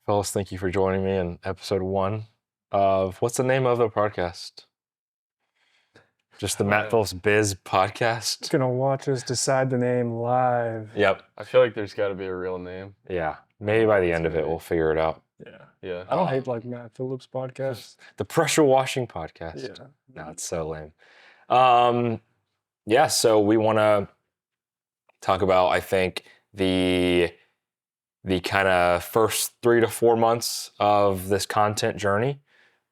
Fellas, thank you for joining me in episode 1 of what's the name of the podcast? Just the Matt Phillips Biz podcast. Gonna watch us decide the name live. Yep. I feel like there's got to be a real name. Yeah. Maybe by the end of it, we'll figure it out. Yeah. Yeah. I don't hate like Matt Phillips podcast. The pressure washing podcast. Yeah. No, it's so lame. Yeah. So we want to talk about, I think, the kind of first 3 to 4 months of this content journey.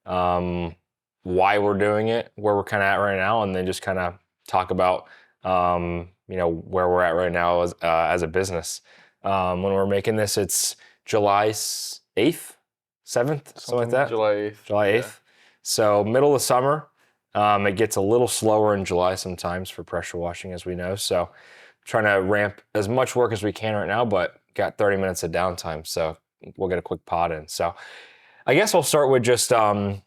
Why we're doing it, where we're kind of at right now, and then just kind of talk about where we're at right now as a business. When we're making this, it's July 8th, 7th, something like that. July 8th. July 8th. Yeah. So middle of summer. It gets a little slower in July sometimes for pressure washing, as we know. So trying to ramp as much work as we can right now, but got 30 minutes of downtime. So we'll get a quick pod in. So I guess I'll start with just, I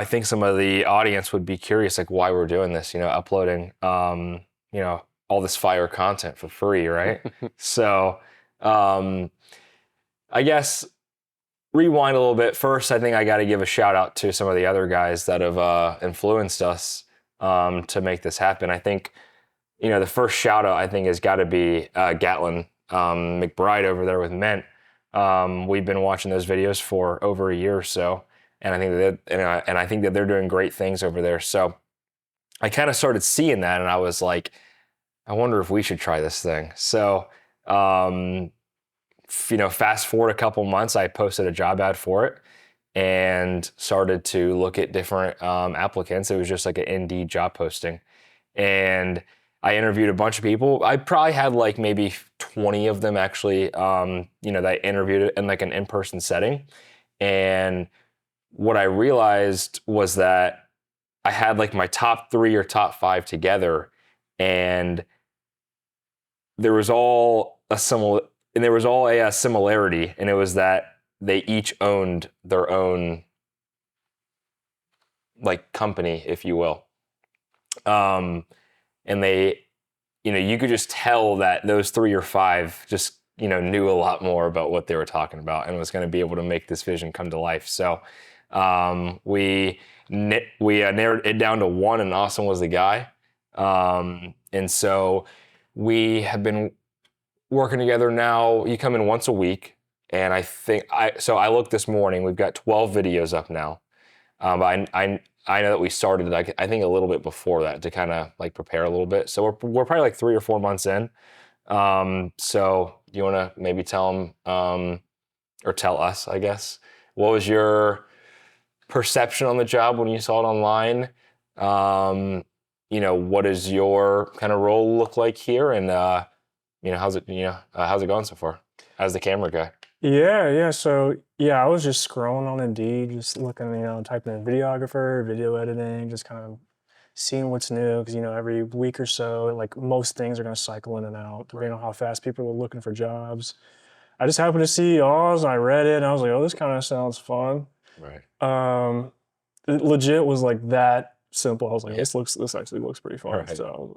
think some of the audience would be curious, like why we're doing this, uploading, all this fire content for free, right? So I guess rewind a little bit. First, I think I got to give a shout out to some of the other guys that have influenced us to make this happen. I think, the first shout out I think has got to be Gatlin McBride over there with Mint. We've been watching those videos for over a year or so, and I think that they're doing great things over there. So I kind of started seeing that, and I was like, I wonder if we should try this thing. So fast forward a couple months, I posted a job ad for it and started to look at different applicants. It was just like an Indeed job posting, and I interviewed a bunch of people. I probably had like maybe 20 of them actually, that I interviewed in like an in-person setting. And what I realized was that I had like my top 3 or top 5 together, and there was all a similarity, and it was that they each owned their own like company, if you will. And they, you could just tell that those 3 or 5 just, knew a lot more about what they were talking about and was going to be able to make this vision come to life. So we narrowed it down to 1, and Austin was the guy. And so we have been working together now. You come in once a week, and I looked this morning. We've got 12 videos up now. But I know that we started, I think a little bit before that to kind of like prepare a little bit. So we're probably like 3 or 4 months in. So do you want to maybe tell them, or tell us, I guess, what was your perception on the job when you saw it online? What does your kind of role look like here? And, how's it going so far as the camera guy? Yeah. So I was just scrolling on Indeed, just looking, typing in videographer, video editing, just kind of seeing what's new. Because, every week or so, like most things are going to cycle in and out, depending on how fast people are looking for jobs. I just happened to see yours, and I read it, and I was like, oh, this kind of sounds fun. Right. It legit was like that simple. I was like, this actually looks pretty fun. Right. So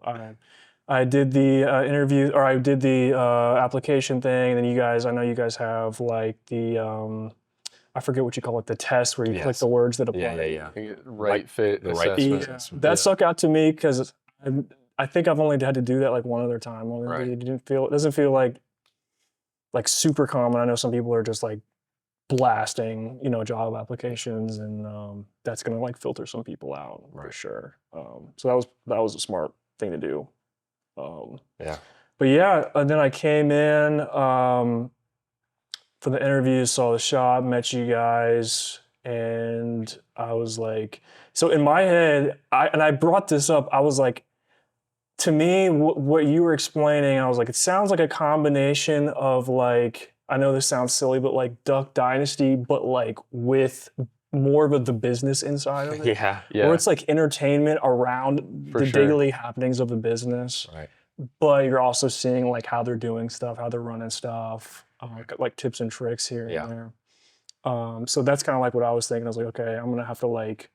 I did the interview, or I did the application thing, and then I know you guys have like the, I forget what you call it, the test where you click the words that apply. Yeah. Right fit assessment. Yeah. That stuck out to me because I think I've only had to do that like one other time. Right. It doesn't feel like super common. I know some people are just like blasting, job applications, and that's gonna like filter some people out for sure. So that was a smart thing to do. But and then I came in for the interview, saw the shop, met you guys, and I was like, so in my head, I brought this up, I was like, to me, what you were explaining, I was like, it sounds like a combination of like, I know this sounds silly, but like Duck Dynasty, but like with more of the business inside of it. Yeah. Or it's like entertainment around the daily happenings of the business. Right. But you're also seeing like how they're doing stuff, how they're running stuff, like tips and tricks here and there. So that's kind of like what I was thinking. I was like, okay, I'm gonna have to like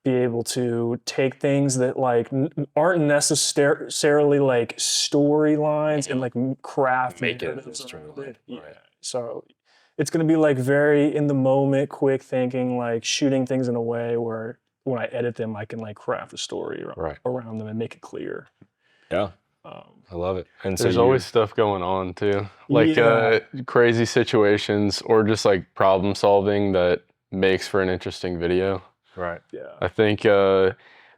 be able to take things that like aren't necessarily like storylines and like craft Make it narratives a around it. storyline. So it's going to be like very in the moment, quick thinking, like shooting things in a way where when I edit them, I can like craft a story around them and make it clear. Yeah. Um, I love it. And so There's always stuff going on too, like Yeah. crazy situations or just like problem solving that makes for an interesting video. right. yeah. I think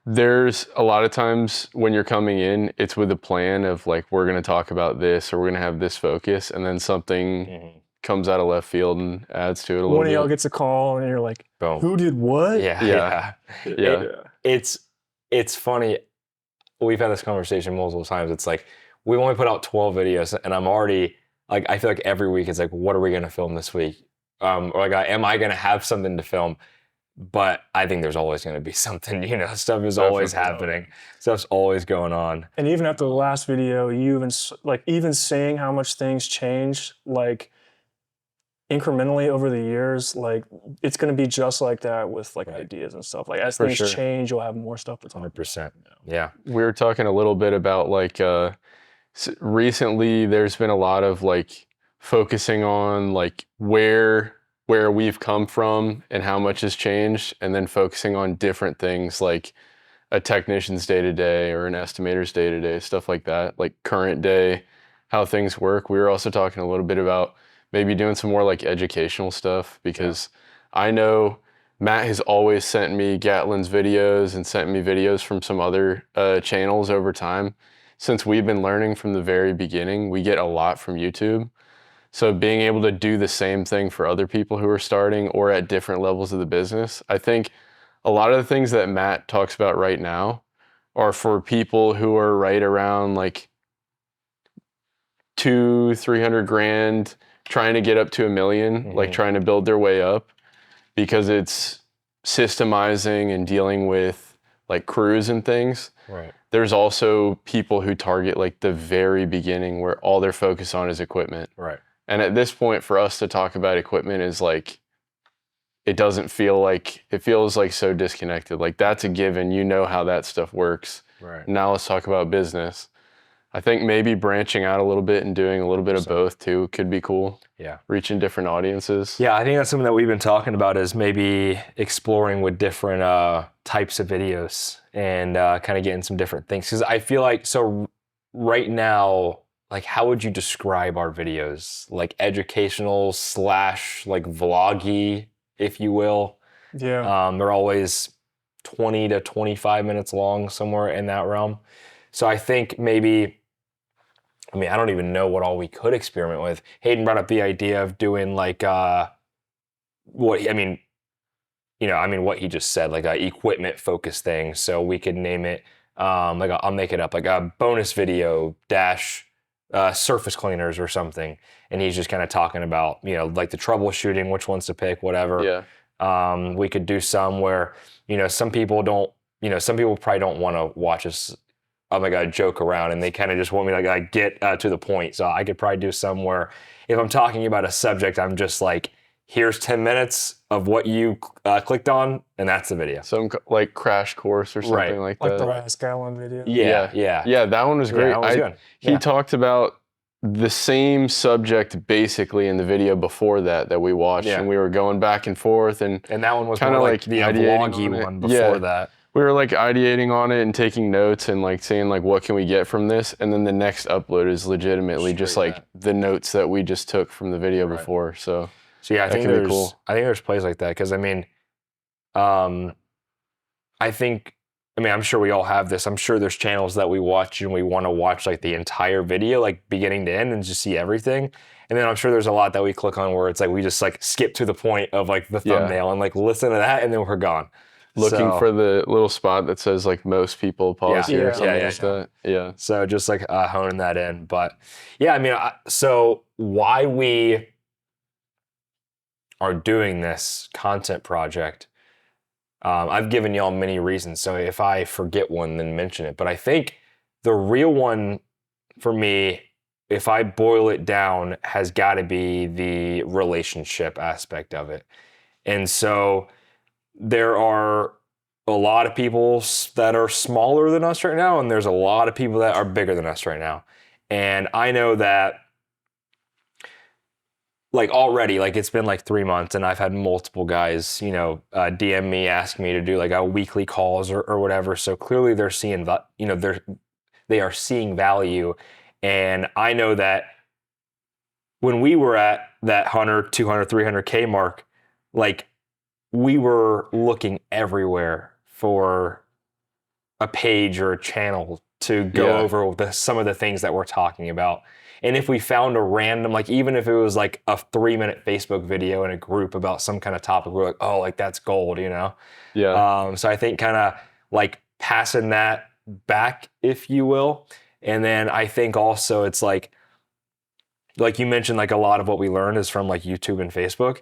there's a lot of times when you're coming in, it's with a plan of like, we're going to talk about this or we're going to have this focus, and then something Mm-hmm. comes out of left field and adds to it a little One of y'all bit. gets a call and you're like, Boom. who did what? Yeah. Yeah. Yeah. Yeah. It's funny. We've had this conversation multiple times. It's like we only put out 12 videos, and I'm already like, I feel like every week it's like, what are we going to film this week? Or like, am I going to have something to film? But I think there's always going to be something. Stuff is always Definitely. happening. Stuff's always going on. And even after the last video, you even seeing how much things changed, like incrementally over the years, like it's going to be just like that with like Right. ideas and stuff. Like as For things sure. change, you'll have more stuff to talk about. 100%. Yeah. We were talking a little bit about like recently there's been a lot of like focusing on like where we've come from and how much has changed, and then focusing on different things like a technician's day to day or an estimator's day to day, stuff like that, like current day, how things work. We were also talking a little bit about maybe doing some more like educational stuff, because I know Matt has always sent me Gatlin's videos and sent me videos from some other channels over time. Since we've been learning from the very beginning, we get a lot from YouTube. So being able to do the same thing for other people who are starting or at different levels of the business, I think a lot of the things that Matt talks about right now are for people who are right around like 200-300 grand, trying to get up to $1 million, like trying to build their way up, because it's systemizing and dealing with like crews and things. Right. There's also people who target like the very beginning where all they're focused on is equipment. Right. And at this point, for us to talk about equipment is like, it doesn't feel like, it feels like so disconnected. Like that's a given, how that stuff works. Right. Now let's talk about business. I think maybe branching out a little bit and doing a little bit of both too could be cool. Yeah. Reaching different audiences. Yeah, I think that's something that we've been talking about, is maybe exploring with different types of videos and kind of getting some different things. Because I feel like, so right now, like, how would you describe our videos? Like educational / like vloggy, if you will. Yeah. They're always 20 to 25 minutes long, somewhere in that realm. So I think maybe, I don't even know what all we could experiment with. Hayden brought up the idea of doing like what he just said, like a equipment focused thing. So we could name it I'll make it up, like a bonus video dash surface cleaners or something. And he's just kind of talking about, like the troubleshooting, which ones to pick, whatever. Yeah. We could do some where, some people probably don't want to watch us, joke around, and they kind of just want me to like get to the point. So I could probably do some where if I'm talking about a subject, I'm just like, here's 10 minutes of what you clicked on, and that's the video. Some like crash course or something Right. like Like that. the last Gallon video. Yeah. Yeah, that one was great. that was good. He Yeah. talked about the same subject basically in the video before that we watched, Yeah. and we were going back and forth, and And that one was kinda more like like the ideating vloggy on it. one before Yeah. that. we were like ideating on it and taking notes and like saying like, what can we get from this? And then the next upload is legitimately just Straight like the notes that we just took from the video Right. before. So So yeah, I That think can be there's cool. plays like that, because I'm sure we all have this. I'm sure there's channels that we watch and we want to watch like the entire video, like beginning to end, and just see everything. And then I'm sure there's a lot that we click on where it's like we just like skip to the point of like the Yeah. thumbnail and like listen to that, and then we're gone. looking So- for the little spot that says like most people pause Yeah. here Yeah. or something Yeah, like that. Yeah. So just like honing that in. But yeah, so why we are doing this content project, I've given y'all many reasons. So if I forget one, then mention it. But I think the real one for me, if I boil it down, has got to be the relationship aspect of it. And so there are a lot of people that are smaller than us right now, and there's a lot of people that are bigger than us right now. And I know that, like already, like it's been like 3 months and I've had multiple guys, DM me, ask me to do like a weekly calls or whatever. So clearly they're seeing, they are seeing value. And I know that when we were at that 100, 200, 300K mark, like we were looking everywhere for a page or a channel to go Yeah. over some of the things that we're talking about. And if we found a random, like even if it was like a 3-minute Facebook video in a group about some kind of topic, we're like, oh, like that's gold, Yeah. So I think kind of like passing that back, if you will. And then I think also it's like you mentioned, like a lot of what we learned is from like YouTube and Facebook.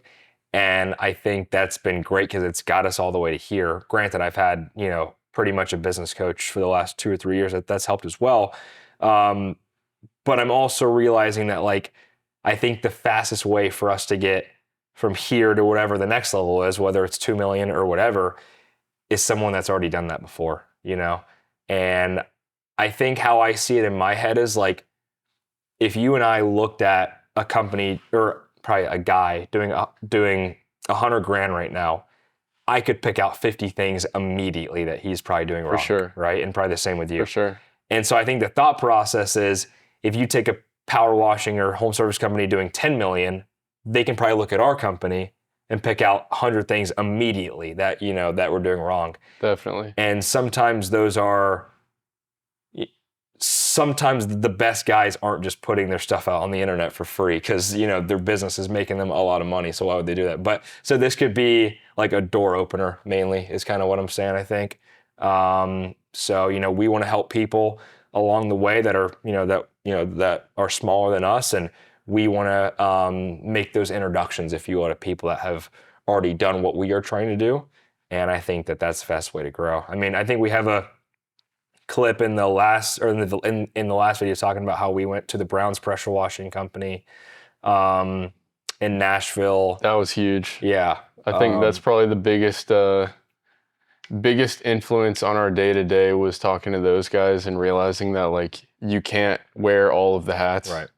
And I think that's been great because it's got us all the way to here. Granted, I've had, pretty much a business coach for the last 2 or 3 years. That's helped as well. But I'm also realizing that like, I think the fastest way for us to get from here to whatever the next level is, whether it's 2 million or whatever, is someone that's already done that before. And I think how I see it in my head is like, if you and I looked at a company or probably a guy doing 100 grand right now, I could pick out 50 things immediately that he's probably doing wrong. sure. Right. And probably the same with you. For sure. And so I think the thought process is if you take a power washing or home service company doing 10 million, they can probably look at our company and pick out 100 things immediately that, that we're doing wrong. Definitely. And sometimes sometimes the best guys aren't just putting their stuff out on the internet for free because their business is making them a lot of money, so why would they do that? But so this could be like a door opener, mainly, is kind of what I'm saying, I think. So we want to help people along the way that are that are smaller than us, and we want to make those introductions, if you will, to people that have already done what we are trying to do. And I think that that's the fast way to grow. I mean, I think we have a clip in the last in the last video talking about how we went to the Browns pressure washing company in Nashville. That was huge. Yeah. I think that's probably the biggest influence on our day to day was talking to those guys and realizing that like you can't wear all of the hats. Right.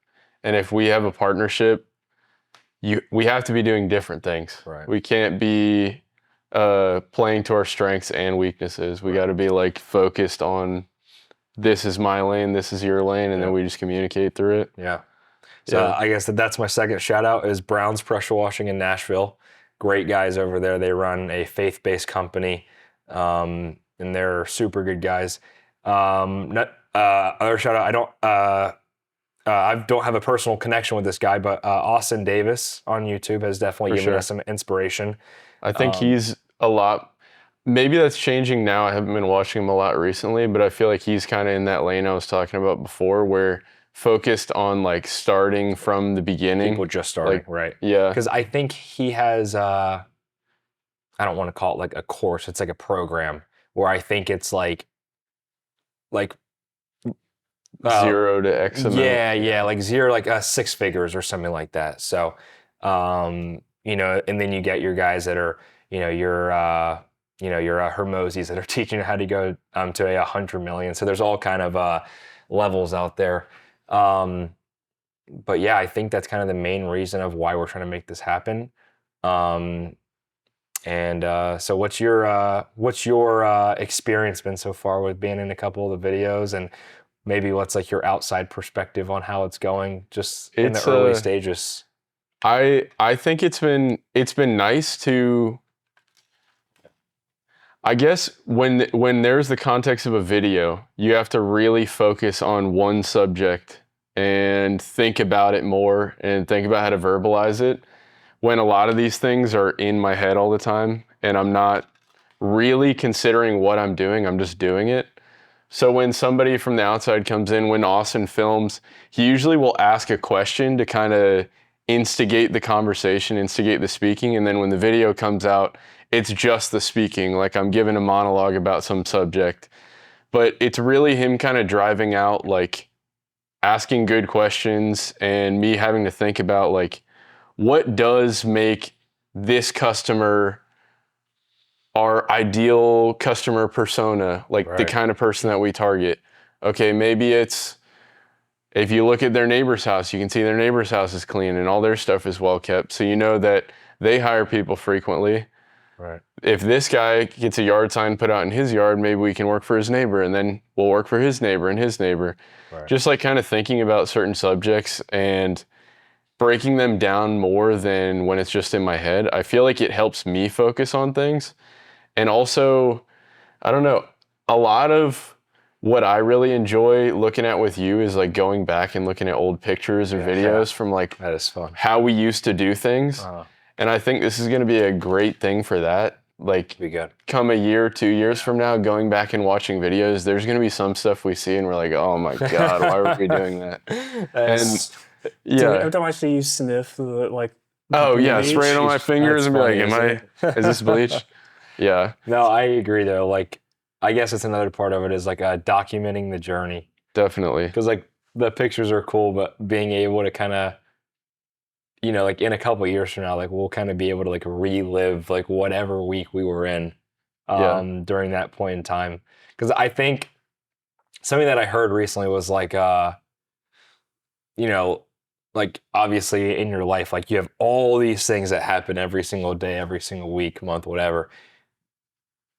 And if we have a partnership, we have to be doing different things. Right. We can't be playing to our strengths and weaknesses. We got to be like focused on this is my lane, this is your lane, and then we just communicate through it. Yeah. So I guess that's my second shout out is Brown's Pressure Washing in Nashville. Great guys over there. They run a faith-based company, and they're super good guys. Other shout out. I don't have a personal connection with this guy, but Austin Davis on YouTube has definitely given us some inspiration. I think he's a lot. Maybe that's changing now. I haven't been watching him a lot recently, but I feel like he's kind of in that lane I was talking about before, where focused on like starting from the beginning. People just starting, like, right? Yeah. Because I think he has. I don't want to call it like a course. It's like a program where I think it's like 0 to X amount. Yeah, like 0, like 6 figures or something like that. So, and then you get your guys that are, your Hermosis that are teaching you how to go to 100 million. So there's all kind of levels out there. But yeah, I think that's kind of the main reason of why we're trying to make this happen. So what's your experience been so far with being in a couple of the videos, and maybe what's like your outside perspective on how it's going just in the early stages? I think it's been nice to, I guess when there's the context of a video, you have to really focus on one subject and think about it more and think about how to verbalize it. When a lot of these things are in my head all the time and I'm not really considering what I'm doing, I'm just doing it. So when somebody from the outside comes in, when Austin films, he usually will ask a question to kind of instigate the conversation, instigate the speaking. And then when the video comes out, it's just the speaking, like I'm giving a monologue about some subject. But it's really him kind of driving out, like asking good questions and me having to think about like, what does make this customer our ideal customer persona, like the kind of person that we target? Okay, maybe it's If you look at their neighbor's house, you can see their neighbor's house is clean and all their stuff is well kept. So you know that they hire people frequently. Right. If this guy gets a yard sign put out in his yard, maybe we can work for his neighbor, and then we'll work for his neighbor and his neighbor. Right. Just like kind of thinking about certain subjects and breaking them down more than when it's just in my head. I feel like it helps me focus on things. And also, I don't know, a lot of what I really enjoy looking at with you is like going back and looking at old pictures or videos from like That is fun. how we used to do things. And I think this is going to be a great thing for that. Like, Be good. come a year, 2 years from now, going back and watching videos, there's going to be some stuff we see and we're like, oh my God, why were we doing that? Dude, Yeah. every time I see you sniff the Oh yeah, bleach, spray it on my fingers and be like, is this bleach? Yeah, No, I agree though. Like, I guess it's another part of it is like documenting the journey. definitely. Because like the pictures are cool, but being able to kind of, like in a couple of years from now, like we'll kind of be able to like relive like whatever week we were in during that point in time. Because I think something that I heard recently was like, like obviously in your life, like you have all these things that happen every single day, every single week, month, whatever.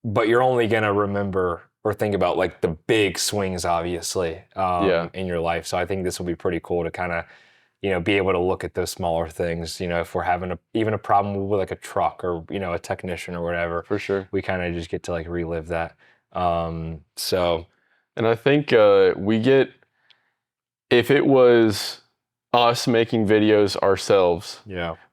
But you're only gonna remember or think about like the big swings, obviously, in your life. So I think this will be pretty cool to kind of, be able to look at those smaller things. If we're having even a problem with like a truck or a technician or whatever, For sure. we kind of just get to like relive that. And I think if it was us making videos ourselves,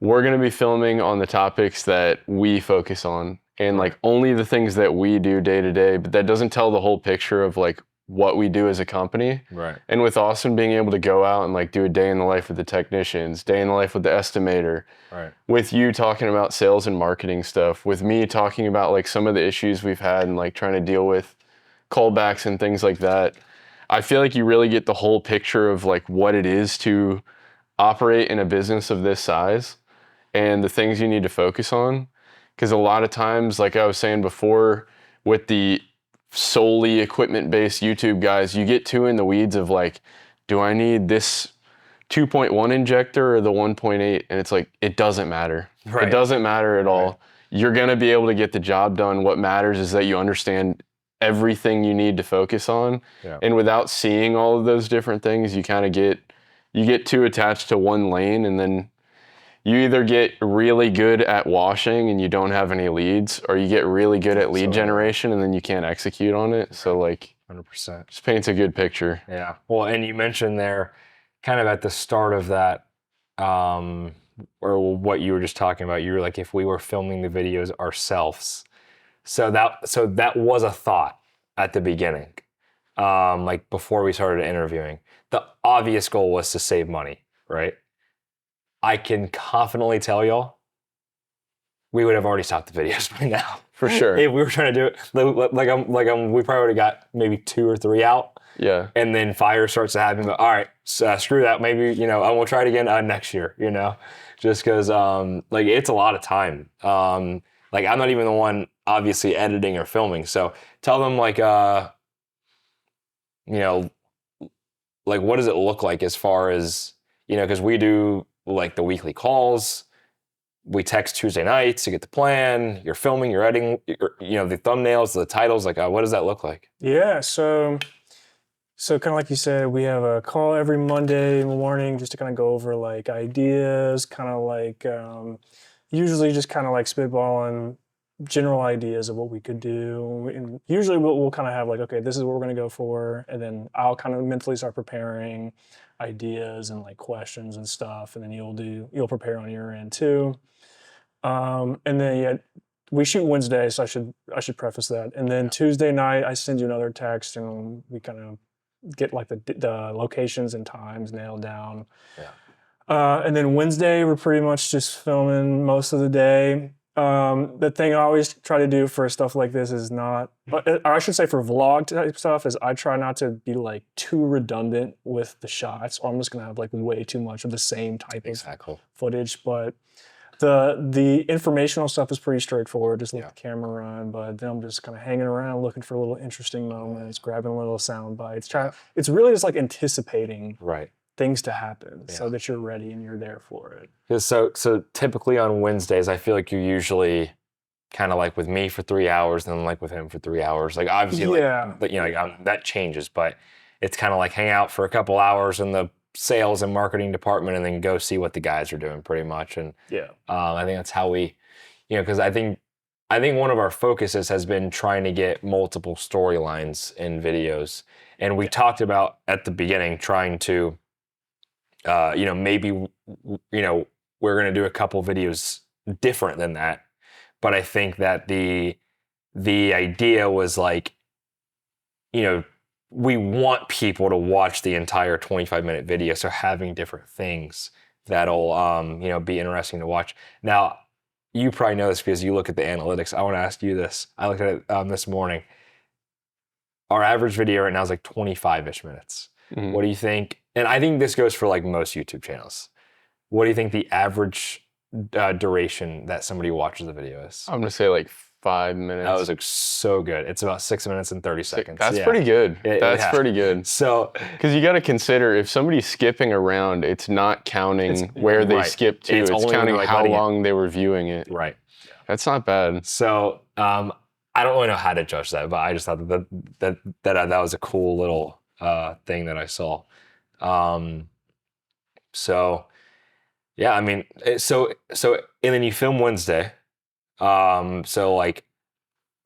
we're going to be filming on the topics that we focus on and like only the things that we do day to day, but that doesn't tell the whole picture of like what we do as a company. Right. And with Austin being able to go out and like do a day in the life with the technicians, day in the life with the estimator, Right. with you talking about sales and marketing stuff, with me talking about like some of the issues we've had and like trying to deal with callbacks and things like that, I feel like you really get the whole picture of like what it is to operate in a business of this size and the things you need to focus on. Because a lot of times, like I was saying before, with the solely equipment-based YouTube guys, you get too in the weeds of like, do I need this 2.1 injector or the 1.8? And it's like, it doesn't matter. Right. It doesn't matter at all. You're going to be able to get the job done. What matters is that you understand everything you need to focus on. Yeah. And without seeing all of those different things, you kind of get too attached to one lane, and then you either get really good at washing and you don't have any leads, or you get really good at lead generation and then you can't execute on it. So like 100%. just paints a good picture. Yeah. Well, and you mentioned there kind of at the start of that, or what you were just talking about, you were like, if we were filming the videos ourselves. So that was a thought at the beginning, like before we started interviewing. The obvious goal was to save money, right? I can confidently tell y'all, we would have already stopped the videos by now. For sure. If we were trying to do it, we probably would have got maybe 2 or 3 out. Yeah. And then fire starts to happen. But all right, so, screw that. Maybe, I will try it again next year, just because, like, it's a lot of time. Like, I'm not even the one obviously editing or filming. So tell them, like, like, what does it look like as far as, because we do like the weekly calls, we text Tuesday nights to get the plan, you're filming, you're editing, the thumbnails, the titles, like, what does that look like? Yeah, so kind of like you said, we have a call every Monday morning just to kind of go over like ideas, kind of like usually just kind of like spitballing general ideas of what we could do. And usually we'll kind of have like, okay, this is what we're going to go for. And then I'll kind of mentally start preparing ideas and like questions and stuff. And then you'll prepare on your end too. And then we shoot Wednesday, so I should preface that. And then Tuesday night, I send you another text and we kind of get like the locations and times nailed down. Yeah. And then Wednesday, we're pretty much just filming most of the day. The thing I always try to do for stuff like this is not, or I should say for vlog type stuff, is I try not to be like too redundant with the shots, or I'm just gonna have like way too much of the same type of footage. But the informational stuff is pretty straightforward. Just let the camera run, but then I'm just kind of hanging around looking for little interesting moments, grabbing little sound bites. It's really just like anticipating things to happen so Yeah. that you're ready and you're there for it. 'Cause so typically on Wednesdays, I feel like you're usually kind of like with me for 3 hours, and then like with him for 3 hours. Like obviously, Yeah. like, but you know, like, that changes, but it's kind of like hang out for a couple hours in the sales and marketing department, and then go see what the guys are doing, pretty much. And Yeah. I think that's how we, you know, because I think one of our focuses has been trying to get multiple storylines in videos, and we talked about at the beginning trying to, you know, maybe you know we're gonna do a couple videos different than that. But I think that the idea was like, you know, we want people to watch the entire 25-minute video, so having different things that'll you know, be interesting to watch. Now, you probably know this because you look at the analytics. I want to ask you this. I looked at it this morning. Our average video right now is like 25-ish minutes. Mhm. What do you think? And I think this goes for like most YouTube channels. What do you think the average duration that somebody watches the video is? I'm gonna say like 5 minutes. That was like so good. It's about 6 minutes and 30 seconds. That's Yeah. pretty good. That's yeah. pretty good. So, Because you got to consider, if somebody's skipping around, it's not counting where they right. skipped to. It's It's only counting like how letting it- long they were viewing it. right. That's not bad. So, I don't really know how to judge that, but I just thought that was a cool little thing that I saw. So, yeah, I mean, so and then you film Wednesday. So like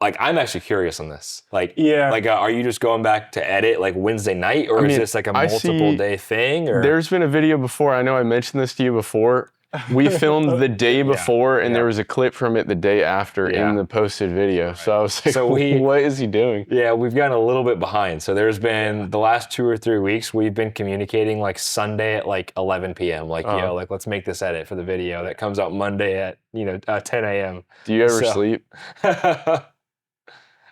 I'm actually curious on this. Like, Yeah. like are you just going back to edit like Wednesday night, or I is mean, this like a I multiple see- day thing? Or There's been a video before. I know I mentioned this to you before. We filmed the day before, and yeah. there was a clip from it the day after Yeah. in the posted video. So I was like, So what is he doing? yeah, we've gotten a little bit behind. So there's been the last 2 or 3 weeks, we've been communicating like Sunday at like 11 p.m. Like, yo, like let's make this edit for the video that comes out Monday at 10 a.m. Do you ever So- sleep?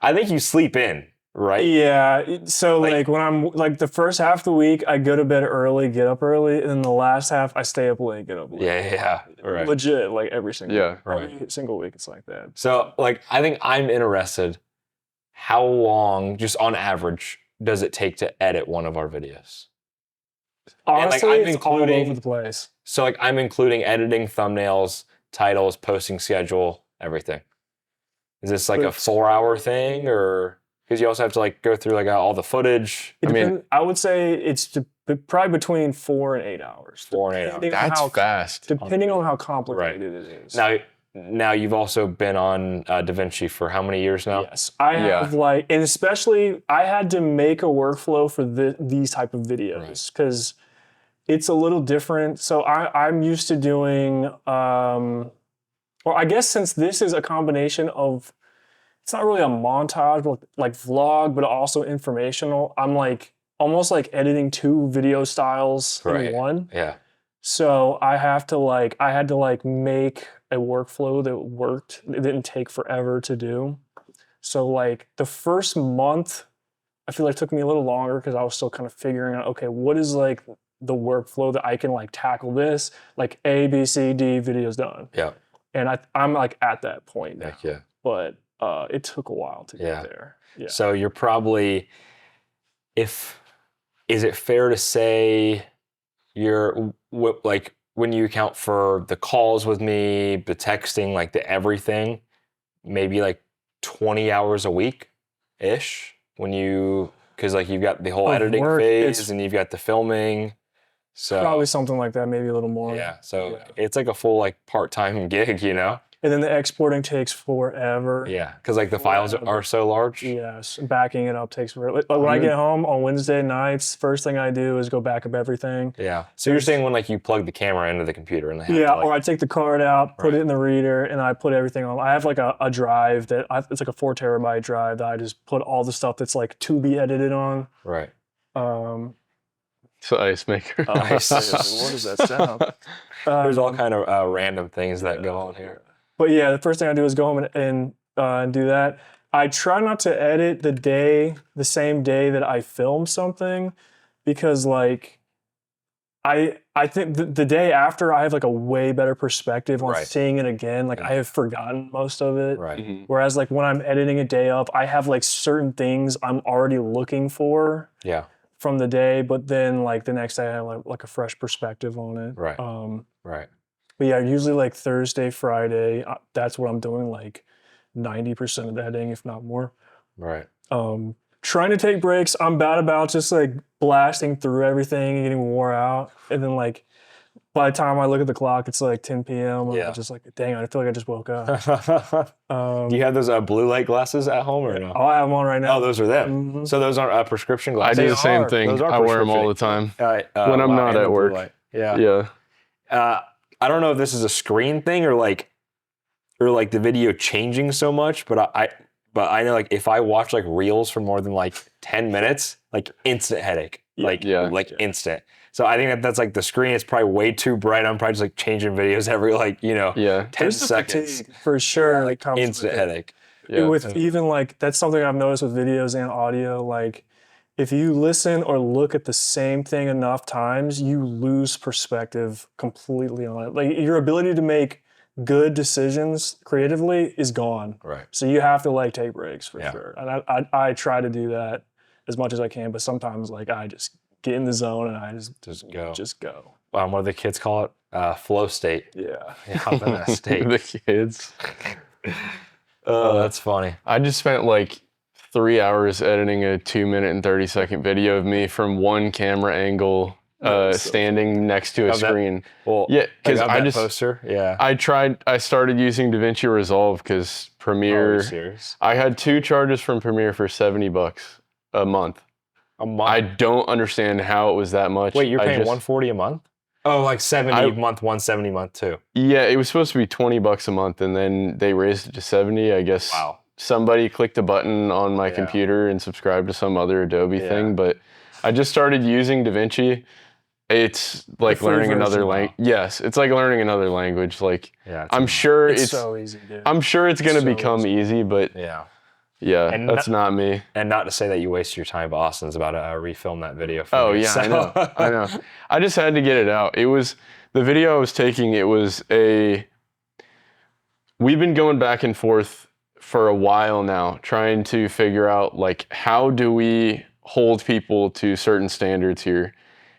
I think you sleep in, right? Yeah. So Like- like when I'm like the first half of the week, I go to bed early, get up early, and then the last half I stay up late, get up late. Yeah. Right. Legit, like every single Yeah. Right. every single week it's like that. So like I think I'm interested. How long, just on average, does it take to edit one of our videos? Honestly, I'm it's all including- over the place. So like I'm including editing, thumbnails, titles, posting schedule, everything. Is this like a But- 4-hour thing, or because you also have to like go through like all the footage? I would say it's probably between 4 and 8 hours. 4 and 8 hours. depending on That's how- fast. Depending on how complicated it is. Now you've also been on DaVinci for how many years now? Yes, I have and especially I had to make a workflow for these type of videos because it's a little different. So I'm used to doing, well, I guess since this is a combination of, it's not really a montage, but like vlog, but also informational. I'm like almost like editing 2 video styles in one. Yeah. So I had to make a workflow that worked. It didn't take forever to do. So like the first month, I feel like took me a little longer because I was still kind of figuring out, okay, what is like the workflow that I can like tackle this, like A, B, C, D, videos done. Yeah. And I'm like at that point now. Heck yeah. But it took a while to get there. Yeah. So you're probably, is it fair to say you're like when you account for the calls with me, the texting, like the everything, maybe like 20 hours a week ish because like you've got the whole Of editing work, phase and you've got the filming. So Probably something like that, maybe a little more. yeah, so it's like a full like part-time gig, you know? And then the exporting takes forever. Yeah, because like the files are so large. Yes, backing it up takes forever. Like when I get home on Wednesday nights, first thing I do is go back up everything. Yeah. So you're saying when like you plug the camera into the computer and they have Yeah, to, like, or I take the card out, put it in the reader, and I put everything on. I have like a drive it's like a 4 terabyte drive that I just put all the stuff that's like to be edited on. right. It's an ice maker. What is that sound? There's all kind of random things that go on here. But yeah, the first thing I do is go home and do that. I try not to edit the same day that I film something, because like I think the day after I have like a way better perspective on seeing it again. Like I have forgotten most of it. Right. Mhm. Whereas like when I'm editing a day up, I have like certain things I'm already looking for Yeah. from the day, but then like the next day I have like a fresh perspective on it. Right. Right. But yeah, usually like Thursday, Friday, that's what I'm doing like 90% of the editing, if not more. Right. Trying to take breaks. I'm bad about just like blasting through everything and getting wore out. And then like by the time I look at the clock, it's like 10 p.m. And Yeah. I'm just like, dang, I feel like I just woke up. Do you have those blue light glasses at home or no? Oh, I have them on right now. Oh, those are them. So those aren't prescription I glasses. do the same are. thing. Those are I wear them prescription. all the time When when I'm not at work. Yeah. Yeah. I don't know if this is a screen thing or like the video changing so much, but I know like if I watch like reels for more than like 10 minutes, like instant headache, like instant. So I think that's like the screen is probably way too bright. I'm probably just like changing videos every like 10 There's the seconds. fatigue for sure. Like comes instant with it. headache. Yeah. With even like that's something I've noticed with videos and audio. Like if you listen or look at the same thing enough times, you lose perspective completely on it. Like your ability to make good decisions creatively is gone. Right. So you have to like take breaks for sure. And I try to do that as much as I can, but sometimes like I just get in the zone and I just go. What do the kids call it? Flow state. Yeah. Hop in that state. The kids. Oh, that's funny. I just spent like 3 hours editing a 2-minute and 30-second video of me from one camera angle, standing next to a screen. Because I just poster. Yeah. I started using DaVinci Resolve because Premiere. I had 2 charges from Premiere for $70 a month. A month. I don't understand how it was that much. Wait, you're paying $140 a month? Oh, like 70 a month, 170 a month too. Yeah, it was supposed to be $20 a month, and then they raised it to 70. I guess somebody clicked a button on my computer and subscribed to some other Adobe thing. But I just started using DaVinci. It's like learning another language. Yes, it's like learning another language. Like I'm sure it's so easy, dude. I'm sure it's gonna become easy, but yeah, and that's not me. And not to say that you wasted your time, but Austin's about to refilm that video for me. Oh, yeah, so. I know. I just had to get it out. It was, the video I was taking, we've been going back and forth for a while now, trying to figure out, like, how do we hold people to certain standards here?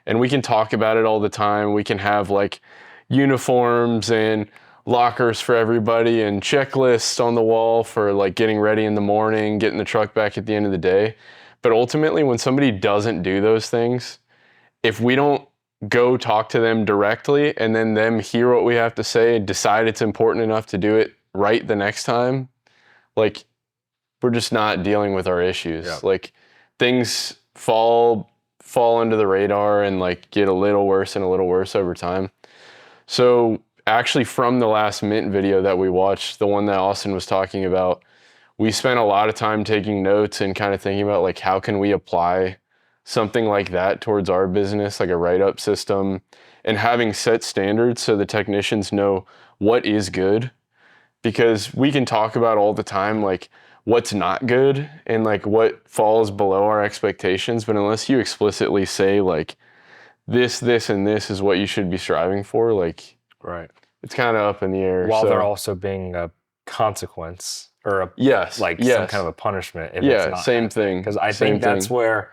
And we can talk about it all the time. We can have, like, uniforms and lockers for everybody and checklists on the wall for like getting ready in the morning, getting the truck back at the end of the day. But ultimately, when somebody doesn't do those things, if we don't go talk to them directly and then them hear what we have to say and decide it's important enough to do it right the next time, like we're just not dealing with our issues. Like things fall under the radar and like get a little worse and a little worse over time. So actually, from the last Mint video that we watched, the one that Austin was talking about, we spent a lot of time taking notes and kind of thinking about like how can we apply something like that towards our business, like a write-up system, and having set standards so the technicians know what is good, because we can talk about all the time like what's not good and like what falls below our expectations, but unless you explicitly say like this, and this is what you should be striving for, like it's kind of up in the air. While there also being a consequence or a some kind of a punishment. If it's not same thing. Because I think that's where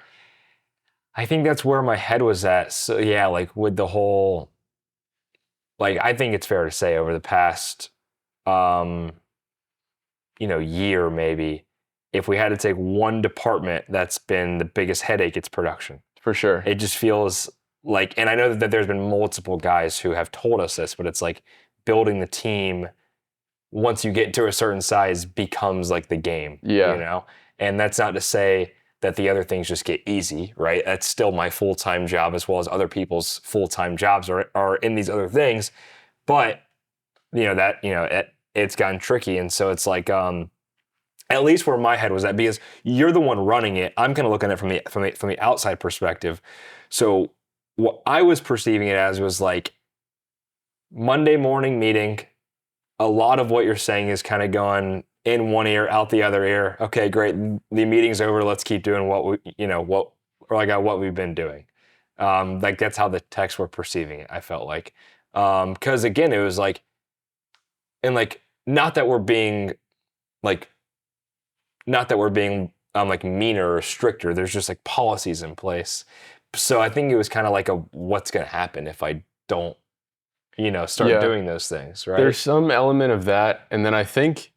my head was at. So yeah, like with the whole, like I think it's fair to say over the past, year maybe, if we had to take one department that's been the biggest headache, it's production. For sure. It just feels like, and I know that there's been multiple guys who have told us this, but it's like building the team once you get to a certain size becomes like the game, And that's not to say that the other things just get easy, right? That's still my full-time job as well as other people's full-time jobs are in these other things. But, it's gotten tricky. And so it's like, at least where my head was at, because you're the one running it, I'm kind of looking at it from the outside perspective. So what I was perceiving it as was like Monday morning meeting. A lot of what you're saying is kind of going in one ear, out the other ear. Okay, great. The meeting's over. Let's keep doing what we've been doing. Like that's how the techs were perceiving it. I felt like, because again, it was like, and like not that we're being like meaner or stricter. There's just like policies in place. So I think it was kind of like a what's going to happen if I don't, start Yeah. doing those things, right? There's some element of that. And then I think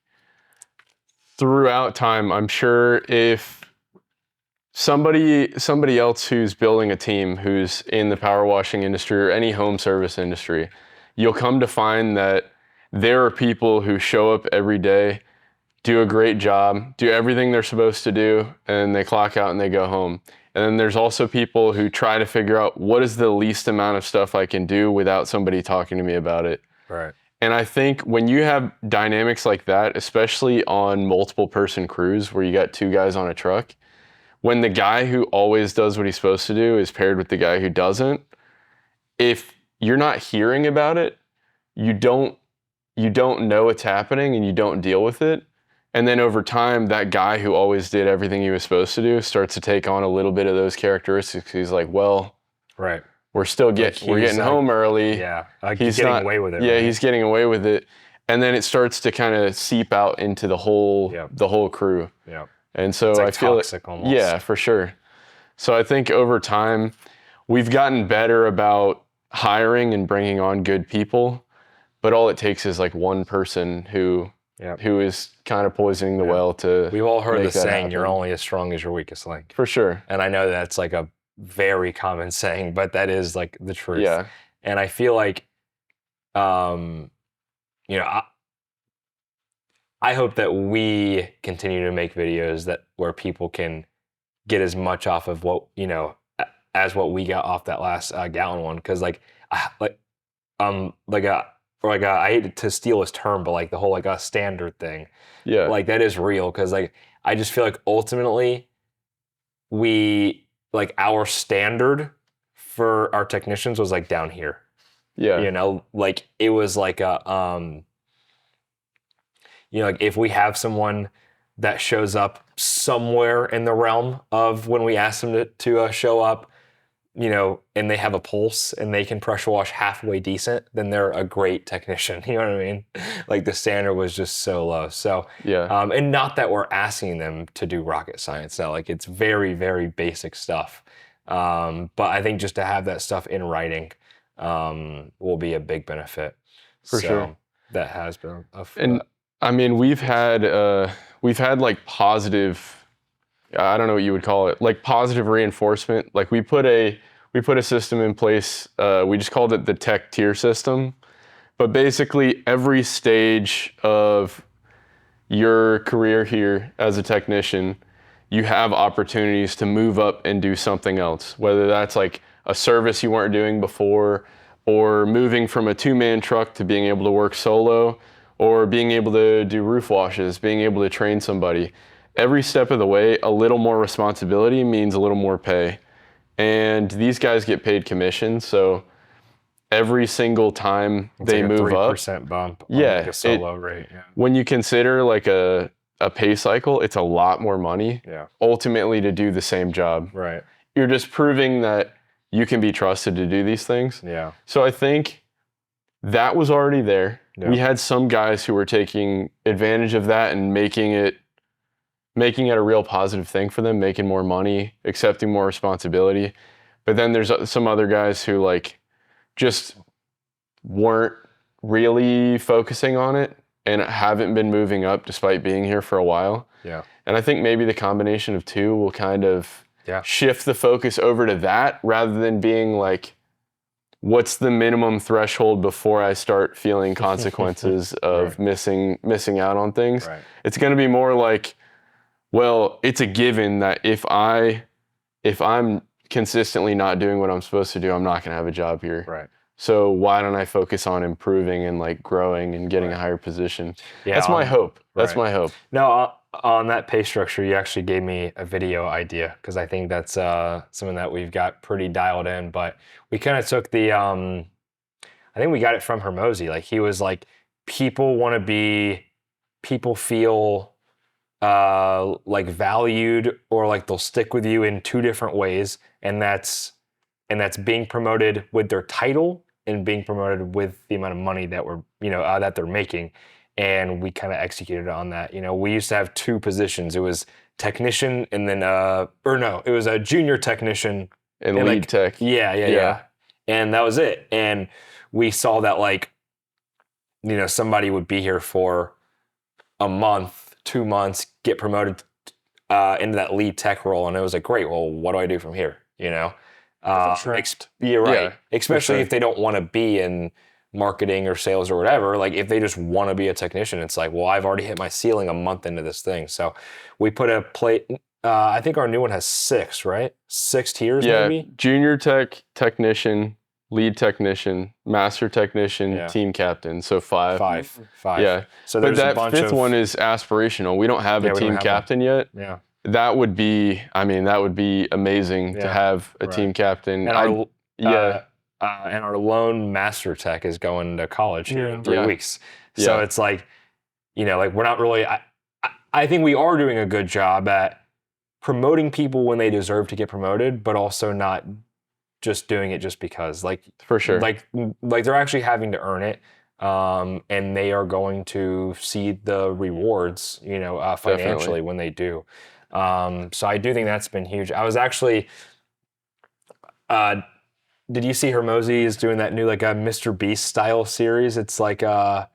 throughout time, I'm sure if somebody else who's building a team who's in the power washing industry or any home service industry, you'll come to find that there are people who show up every day, do a great job, do everything they're supposed to do, and they clock out and they go home. And then there's also people who try to figure out what is the least amount of stuff I can do without somebody talking to me about it. Right. And I think when you have dynamics like that, especially on multiple person crews where you got 2 guys on a truck, when the guy who always does what he's supposed to do is paired with the guy who doesn't, if you're not hearing about it, you don't know it's happening and you don't deal with it. And then over time, that guy who always did everything he was supposed to do starts to take on a little bit of those characteristics. He's like, well, Right. we're still Like getting home early. Yeah. He's getting not away with it. Yeah, right? he's getting away with it. And then it starts to kind of seep out into the whole crew. Yeah. And so It's like I feel toxic almost. Yeah, for sure. So I think over time, we've gotten better about hiring and bringing on good people, but all it takes is like one person who is kind of poisoning the well to. We've all heard make the that saying, "You're happen. only as strong as your weakest link." For sure. And I know that's like a very common saying, but that is like the truth. Yeah. And I feel like, I hope that we continue to make videos where people can get as much off of what as what we got off that last gallon one. Because I hate to steal his term, but like the whole like a standard thing, Yeah. like that is real. Because like I just feel like ultimately our standard for our technicians was like down here. Yeah. Like it was like like if we have someone that shows up somewhere in the realm of when we ask them to show up, and they have a pulse and they can pressure wash halfway decent, then they're a great technician. You know what I mean? Like the standard was just so low. So, Yeah. And not that we're asking them to do rocket science now, like it's very, very basic stuff. But I think just to have that stuff in writing will be a big benefit. For sure. That has been And I mean, we've had like positive, I don't know what you would call it, like positive reinforcement. Like we put a system in place. We just called it the tech tier system. But basically, every stage of your career here as a technician, you have opportunities to move up and do something else. Whether that's like a service you weren't doing before, or moving from a 2-man truck to being able to work solo, or being able to do roof washes, being able to train somebody. Every step of the way, a little more responsibility means a little more pay. And these guys get paid commission, so every single time they like move up, 3% bump on yeah, like a solo rate. Yeah. when you consider like a pay cycle, it's a lot more money ultimately to do the same job. Right. You're just proving that you can be trusted to do these things. Yeah. So I think that was already there. Yeah. We had some guys who were taking advantage of that and making it a real positive thing for them, making more money, accepting more responsibility. But then there's some other guys who like just weren't really focusing on it and haven't been moving up despite being here for a while. Yeah. And I think maybe the combination of two will kind of shift the focus over to that rather than being like, what's the minimum threshold before I start feeling consequences of missing out on things? Right. It's going to be more like, well, it's a given that if I'm consistently not doing what I'm supposed to do, I'm not going to have a job here. Right. So why don't I focus on improving and like growing and getting a higher position? Yeah, that's my hope. That's my hope. No, on that pay structure, you actually gave me a video idea because I think that's something that we've got pretty dialed in. But we kind of took the, I think we got it from Hermosi. Like he was like, people feel like valued or like they'll stick with you in 2 different ways, and that's being promoted with their title and being promoted with the amount of money that that they're making. and we kind of executed on that. You know, we used to have two positions. It was technician and then it was a junior technician And and lead like tech. yeah. And that was it. And we saw that like, you know, somebody would be here for a month, 2 months, get promoted into that lead tech role, and it was like, great. Well, what do I do from here? You know, you're right. Yeah, Especially sure. if they don't want to be in marketing or sales or whatever. Like if they just want to be a technician, it's like, well, I've already hit my ceiling a month into this thing. So we put a plate. I think our new one has 6, right? 6 tiers, maybe. Junior tech, technician, lead technician, master technician, team captain. So 5. 5. Yeah. So But there's a that bunch 5th of one is aspirational. We don't have a we don't team have captain yet. yeah. That would be, I mean, that would be amazing to have a team captain. And and our lone master tech is going to college here in 3 weeks. So it's like, you know, like we're not really. I think we are doing a good job at promoting people when they deserve to get promoted, but also not just doing it just because. Like for sure. Like they're actually having to earn it. And they are going to see the rewards, you know, financially Definitely. when they do. So I do think that's been huge. I was actually, did you see Hermosi is doing that new like a Mr. Beast style series? It's like no,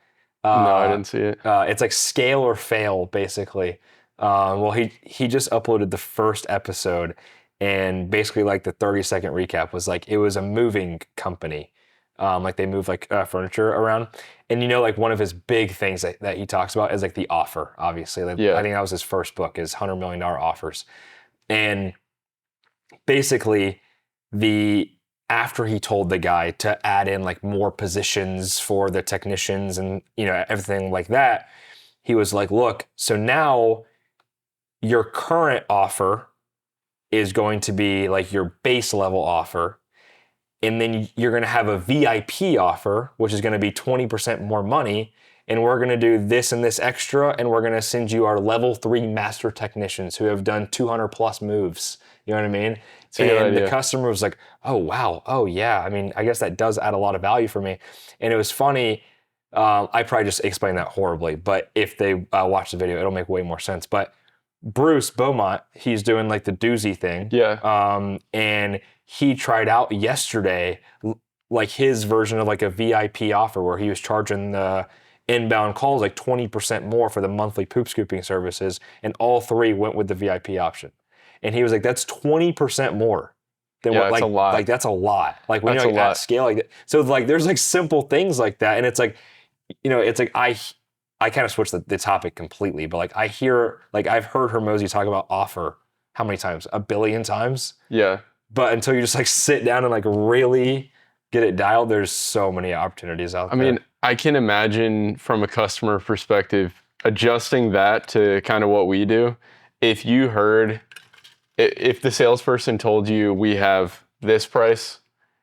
I didn't see it. It's like scale or fail basically. Well, he just uploaded the first episode, and basically like the 30-second recap was like it was a moving company. Like they move like furniture around, and you know, like one of his big things that he talks about is like the offer. Obviously, like, I think that was his first book, is $100 million offers, and basically after he told the guy to add in like more positions for the technicians and you know everything like that, he was like, look, so now your current offer is going to be like your base level offer. And then you're going to have a VIP offer, which is going to be 20% more money. And we're going to do this and this extra. And we're going to send you our level 3 master technicians who have done 200 plus moves. You know what I mean? And the customer was like, oh, wow. Oh, yeah. I mean, I guess that does add a lot of value for me. And it was funny. I probably just explained that horribly. But if they watch the video, it'll make way more sense. But Bruce Beaumont, he's doing like the doozy thing. Yeah. And he tried out yesterday like his version of like a VIP offer where he was charging the inbound calls like 20% more for the monthly poop scooping services, and all 3 went with the VIP option. And he was like, that's 20% more than what, that's like, a lot. like that's a lot. Like when that's you're like at scale like that. So like there's like simple things like that, and it's like, you know, it's like I kind of switched the topic completely, but like I've heard Hermosi talk about offer how many times? 1 billion times? Yeah. But until you just like sit down and like really get it dialed, there's so many opportunities out there. I mean, I can imagine from a customer perspective, adjusting that to kind of what we do. If the salesperson told you we have this price,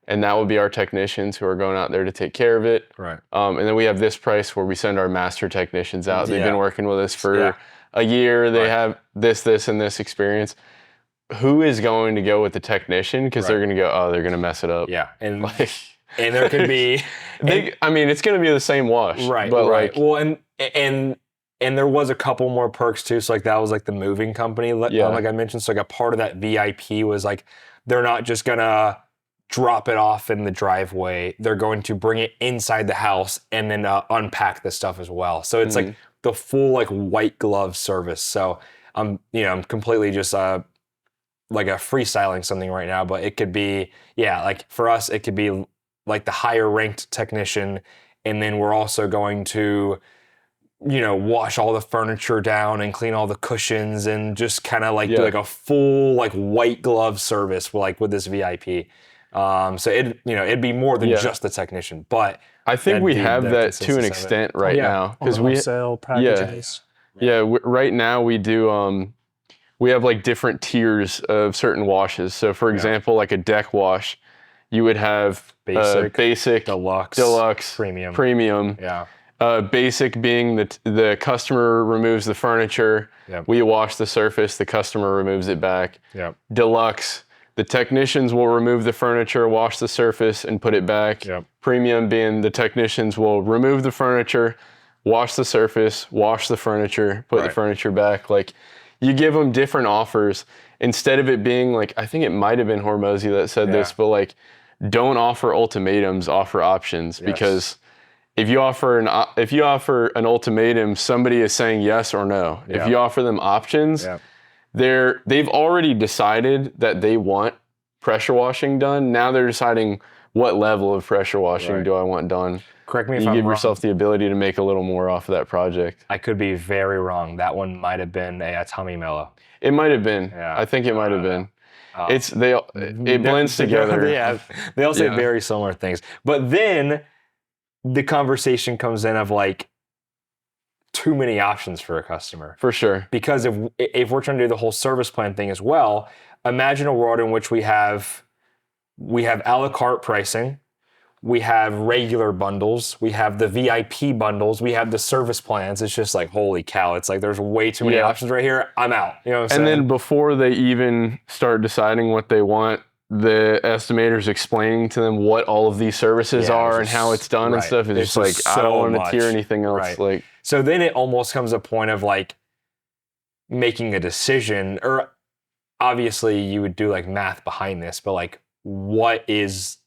and that would be our technicians who are going out there to take care of it. Right. And then we have this price where we send our master technicians out. They've been working with us for a year. They have this, and this experience. Who is going to go with the technician? Because they're going to go, oh, they're going to mess it up. Yeah. And and there could be... I mean, it's going to be the same wash. Right. But like... Well, and there was a couple more perks too. So like that was like the moving company, like I mentioned. So like a part of that VIP was like, they're not just going to drop it off in the driveway. They're going to bring it inside the house and then unpack the stuff as well. So it's like the full like white glove service. So I'm completely just like a freestyling something right now, but it could be, like for us, it could be like the higher ranked technician. And then we're also going to, wash all the furniture down and clean all the cushions and just kind of like do like a full like white glove service like with this VIP. So it'd be more than just the technician, but I think we have that to an extent right now, because we sell packages. Right now we do. We have like different tiers of certain washes. So for example, like a deck wash, you would have basic, deluxe, premium. Yeah. Basic being the customer removes the furniture. Yep. We wash the surface. The customer removes it back. Yep. Deluxe, the technicians will remove the furniture, wash the surface, and put it back. Yep. Premium being the technicians will remove the furniture, wash the surface, wash the furniture, put the Right. furniture back. Like, you give them different offers instead of it being like, I think it might have been Hormozy that said this, Yeah. but like, don't offer ultimatums, offer options. Yes. Because if you offer an ultimatum, somebody is saying yes or no. Yeah. If you offer them options, Yeah. they've already decided that they want pressure washing done. Now they're deciding what level of pressure washing Right. do I want done. Correct me if You I'm give wrong. yourself the ability to make a little more off of that project. I could be very wrong. That one might have been a Tommy Mello. It might have been. Yeah. I think it might have been. It They're- blends together. Yeah, they all say Yeah. very similar things. But then the conversation comes in of like too many options for a customer. For sure. Because if we're trying to do the whole service plan thing as well, imagine a world in which we have a la carte pricing, we have regular bundles, we have the VIP bundles, we have the service plans. It's just like, holy cow, it's like there's way too many Yeah. options right here. I'm out. You know what I'm And saying? then before they even start deciding what they want, the estimator's explaining to them what all of these services Yeah, are it's and just- how it's done right. and stuff. It's It's just just like, I don't so want to much. hear anything else. Right. Like, So then it almost comes a point of like making a decision, or obviously you would do like math behind this, but like what is,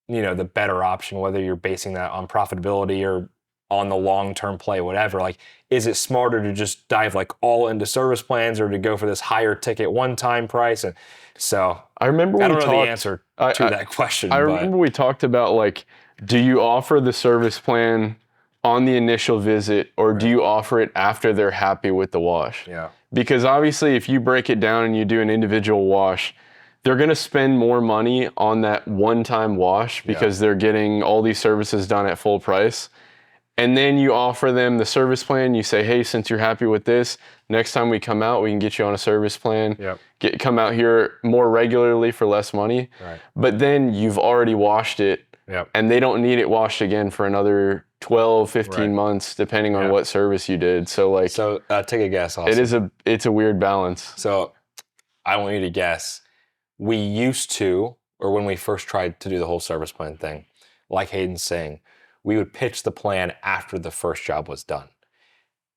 the better option, whether you're basing that on profitability or on the long-term play, whatever. Like, is it smarter to just dive like all into service plans or to go for this higher ticket one-time price? And so I remember I we don't know talked, the answer to that question. I but remember we talked about like, do you offer the service plan on the initial visit or do you offer it after they're happy with the wash? yeah, Because obviously if you break it down and you do an individual wash, they're going to spend more money on that one-time wash because they're getting all these services done at full price. And then you offer them the service plan. You say, hey, since you're happy with this, next time we come out, we can get you on a service plan. Yep. Come out here more regularly for less money. Right. But then you've already washed it. Yep. And they don't need it washed again for another 12, 15 Right. months, depending on Yeah. what service you did. So like, So take a guess. Also. it's a weird balance. So I want you to guess. We used to, or when we first tried to do the whole service plan thing, like Hayden's saying, we would pitch the plan after the first job was done.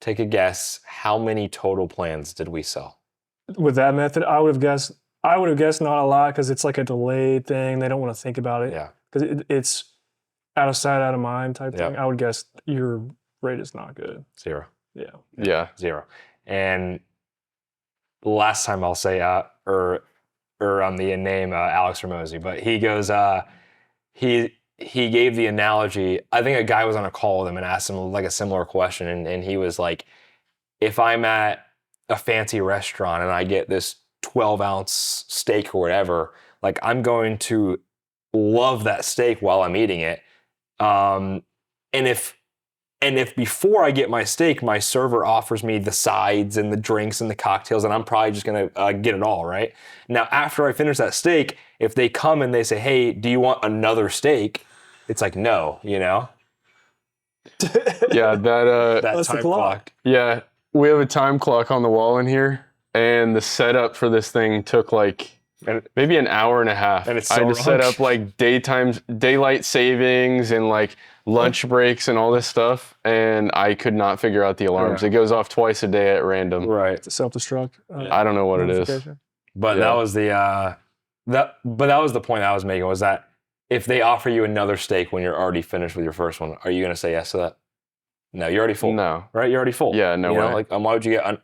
Take a guess. How many total plans did we sell? With that method, I would have guessed not a lot because it's like a delayed thing. They don't want to think about it Yeah. because it's out of sight, out of mind type Yep. thing. I would guess your rate is not good. 0. Yeah. Yeah. 0. And last time I'll say, or on the name Alex Ramosi, but he goes, he gave the analogy. I think a guy was on a call with him and asked him like a similar question, and he was like, if I'm at a fancy restaurant and I get this 12-ounce steak or whatever, like I'm going to love that steak while I'm eating it. And if before I get my steak, my server offers me the sides and the drinks and the cocktails, and I'm probably just gonna get it all, right? Now, after I finish that steak, if they come and they say, hey, do you want another steak? It's like, no, Yeah. That, that That's the time clock. clock. yeah. We have a time clock on the wall in here, and the setup for this thing took like maybe an hour and a half. And it's I so had to set wrong. up like daylight savings and like lunch breaks and all this stuff, and I could not figure out the alarms. Yeah. It goes off twice a day at random. Right. Self-destruct. I don't know what it is. notification. But Yeah. that was the that was the point I was making, was that if they offer you another steak when you're already finished with your first one, are you going to say yes to that? No, you're already full. No. Right? You're already full. Yeah, no you know, way. like why would you get And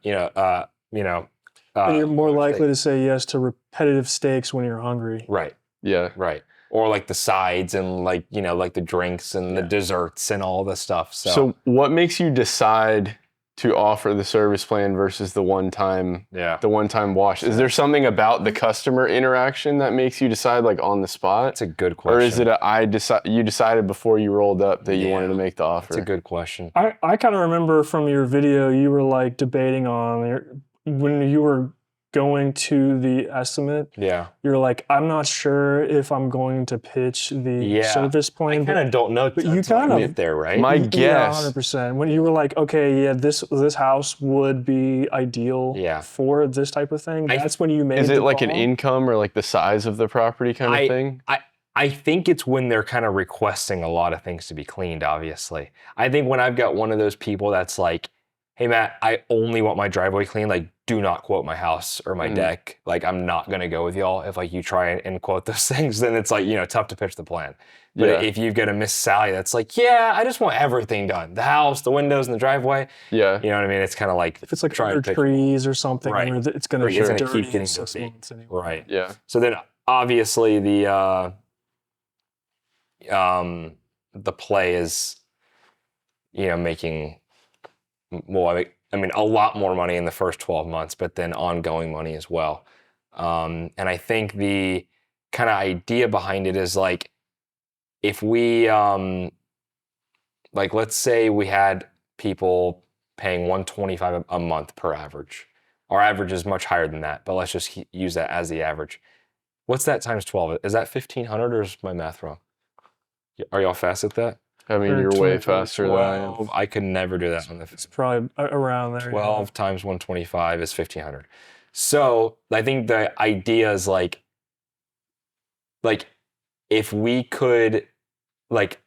you're more another likely steak? to say yes to repetitive steaks when you're hungry. Right. Yeah. Right. Or like the sides and like the drinks and the Yeah. desserts and all the stuff. So what makes you decide to offer the service plan versus the one-time yeah. wash? Is there something about the customer interaction that makes you decide like on the spot? That's a good question. Or is it you decided before you rolled up that you Yeah. wanted to make the offer? That's a good question. I kind of remember from your video, you were like debating when you were going to the estimate, Yeah. you're like, I'm not sure if I'm going to pitch the Yeah. service I plan. kind of don't know. but you until I kind of- get there, right? My Yeah, guess, 100%. When you were like, okay, yeah, this house would be ideal Yeah. for this type of thing. That's when you made is the it like an call. income or like the size of the property kind of thing? I I think it's when they're kind of requesting a lot of things to be cleaned, obviously. I think when I've got one of those people that's like, hey, Matt, I only want my driveway clean. Like, do not quote my house or my deck. Like, I'm not going to go with y'all. If like you try and quote those things, then it's like, tough to pitch the plan. But Yeah. if you've got a Miss Sally that's like, yeah, I just want everything done. The house, the windows, and the driveway. Yeah. You know what I mean? It's kind of like, If it's like try under and pitch. trees or something, Right. where it's going to It's get gonna dirty keep getting in 6 dirty. months anyway. Right. Yeah. So then obviously the play is, making, well, I mean, a lot more money in the first 12 months, but then ongoing money as well. And I think the kind of idea behind it is like, if we, like, let's say we had people paying $125 a month per average. Our average is much higher than that, but let's just use that as the average. What's that times 12? Is that 1,500 or is my math wrong? Are y'all fast at that? I mean, Or you're way 20, faster than I am. 12. I could never do that on the It's probably around there. 12 times 125 is 1,500. So I think the idea is like if we could like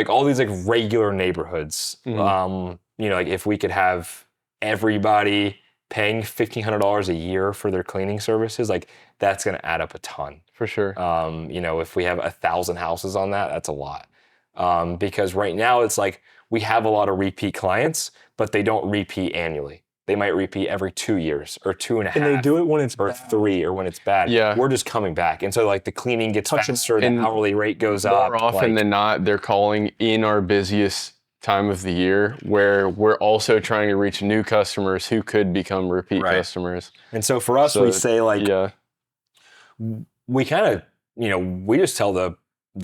all these like regular neighborhoods, like if we could have everybody paying $1,500 a year for their cleaning services, like that's going to add up a ton. For sure. If we have 1,000 houses on that, that's a lot. Because right now it's like we have a lot of repeat clients, but they don't repeat annually. They might repeat every 2 years or 2.5. And they do it when it's or bad. 3 or when it's bad. Yeah. We're just coming back. And so like the cleaning gets faster, the And hourly rate goes up. More often than not, they're calling in our busiest time of the year where we're also trying to reach new customers who could become repeat customers. And so for us, we say like, yeah, we kind of, we just tell the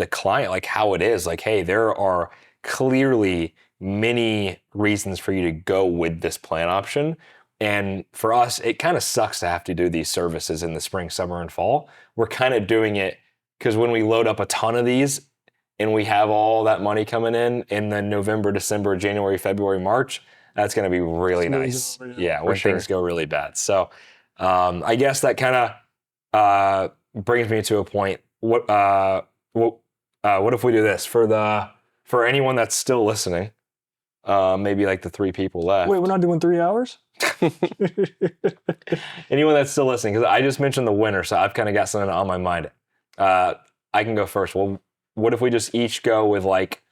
client like how it is. Like, hey, there are clearly many reasons for you to go with this plan option. And for us, it kind of sucks to have to do these services in the spring, summer, and fall. We're kind of doing it because when we load up a ton of these and we have all that money coming in the November, December, January, February, March, that's going to be really nice. Yeah, when things go really bad. So I guess that kind of brings me to a point. What if we do this for anyone that's still listening? Maybe like the 3 people left. Wait, we're not doing 3 hours? Anyone that's still listening, because I just mentioned the winter, so I've kind of got something on my mind. I can go first. Well, what if we just each go with like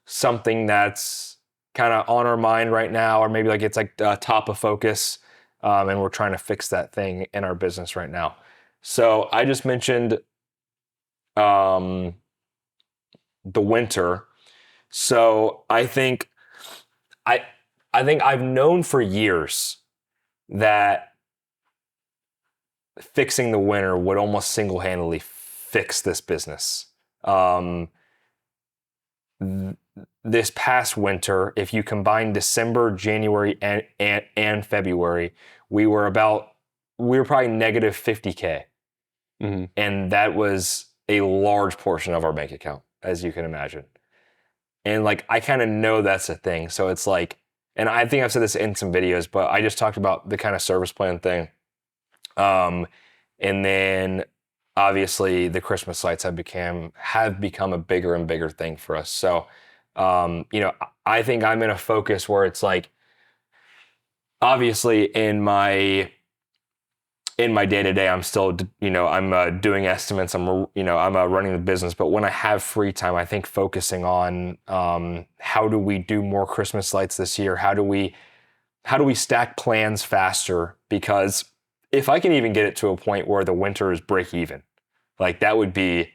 something that's kind of on our mind right now, or maybe like it's like top of focus, and we're trying to fix that thing in our business right now. So I just mentioned the winter. So I think I've known for years that fixing the winter would almost single-handedly fix this business. This past winter, if you combine December, January, and February, we were probably negative $50K. Mm-hmm. And that was a large portion of our bank account, as you can imagine. And like, I kind of know that's a thing. So it's like, and I think I've said this in some videos, but I just talked about the kind of service plan thing. And then obviously the Christmas lights have become a bigger and bigger thing for us. So, I think I'm in a focus where it's like, obviously in my day-to-day, I'm still, I'm doing estimates. I'm running the business. But when I have free time, I think focusing on how do we do more Christmas lights this year? How do we stack plans faster? Because if I can even get it to a point where the winter is break even, like that would be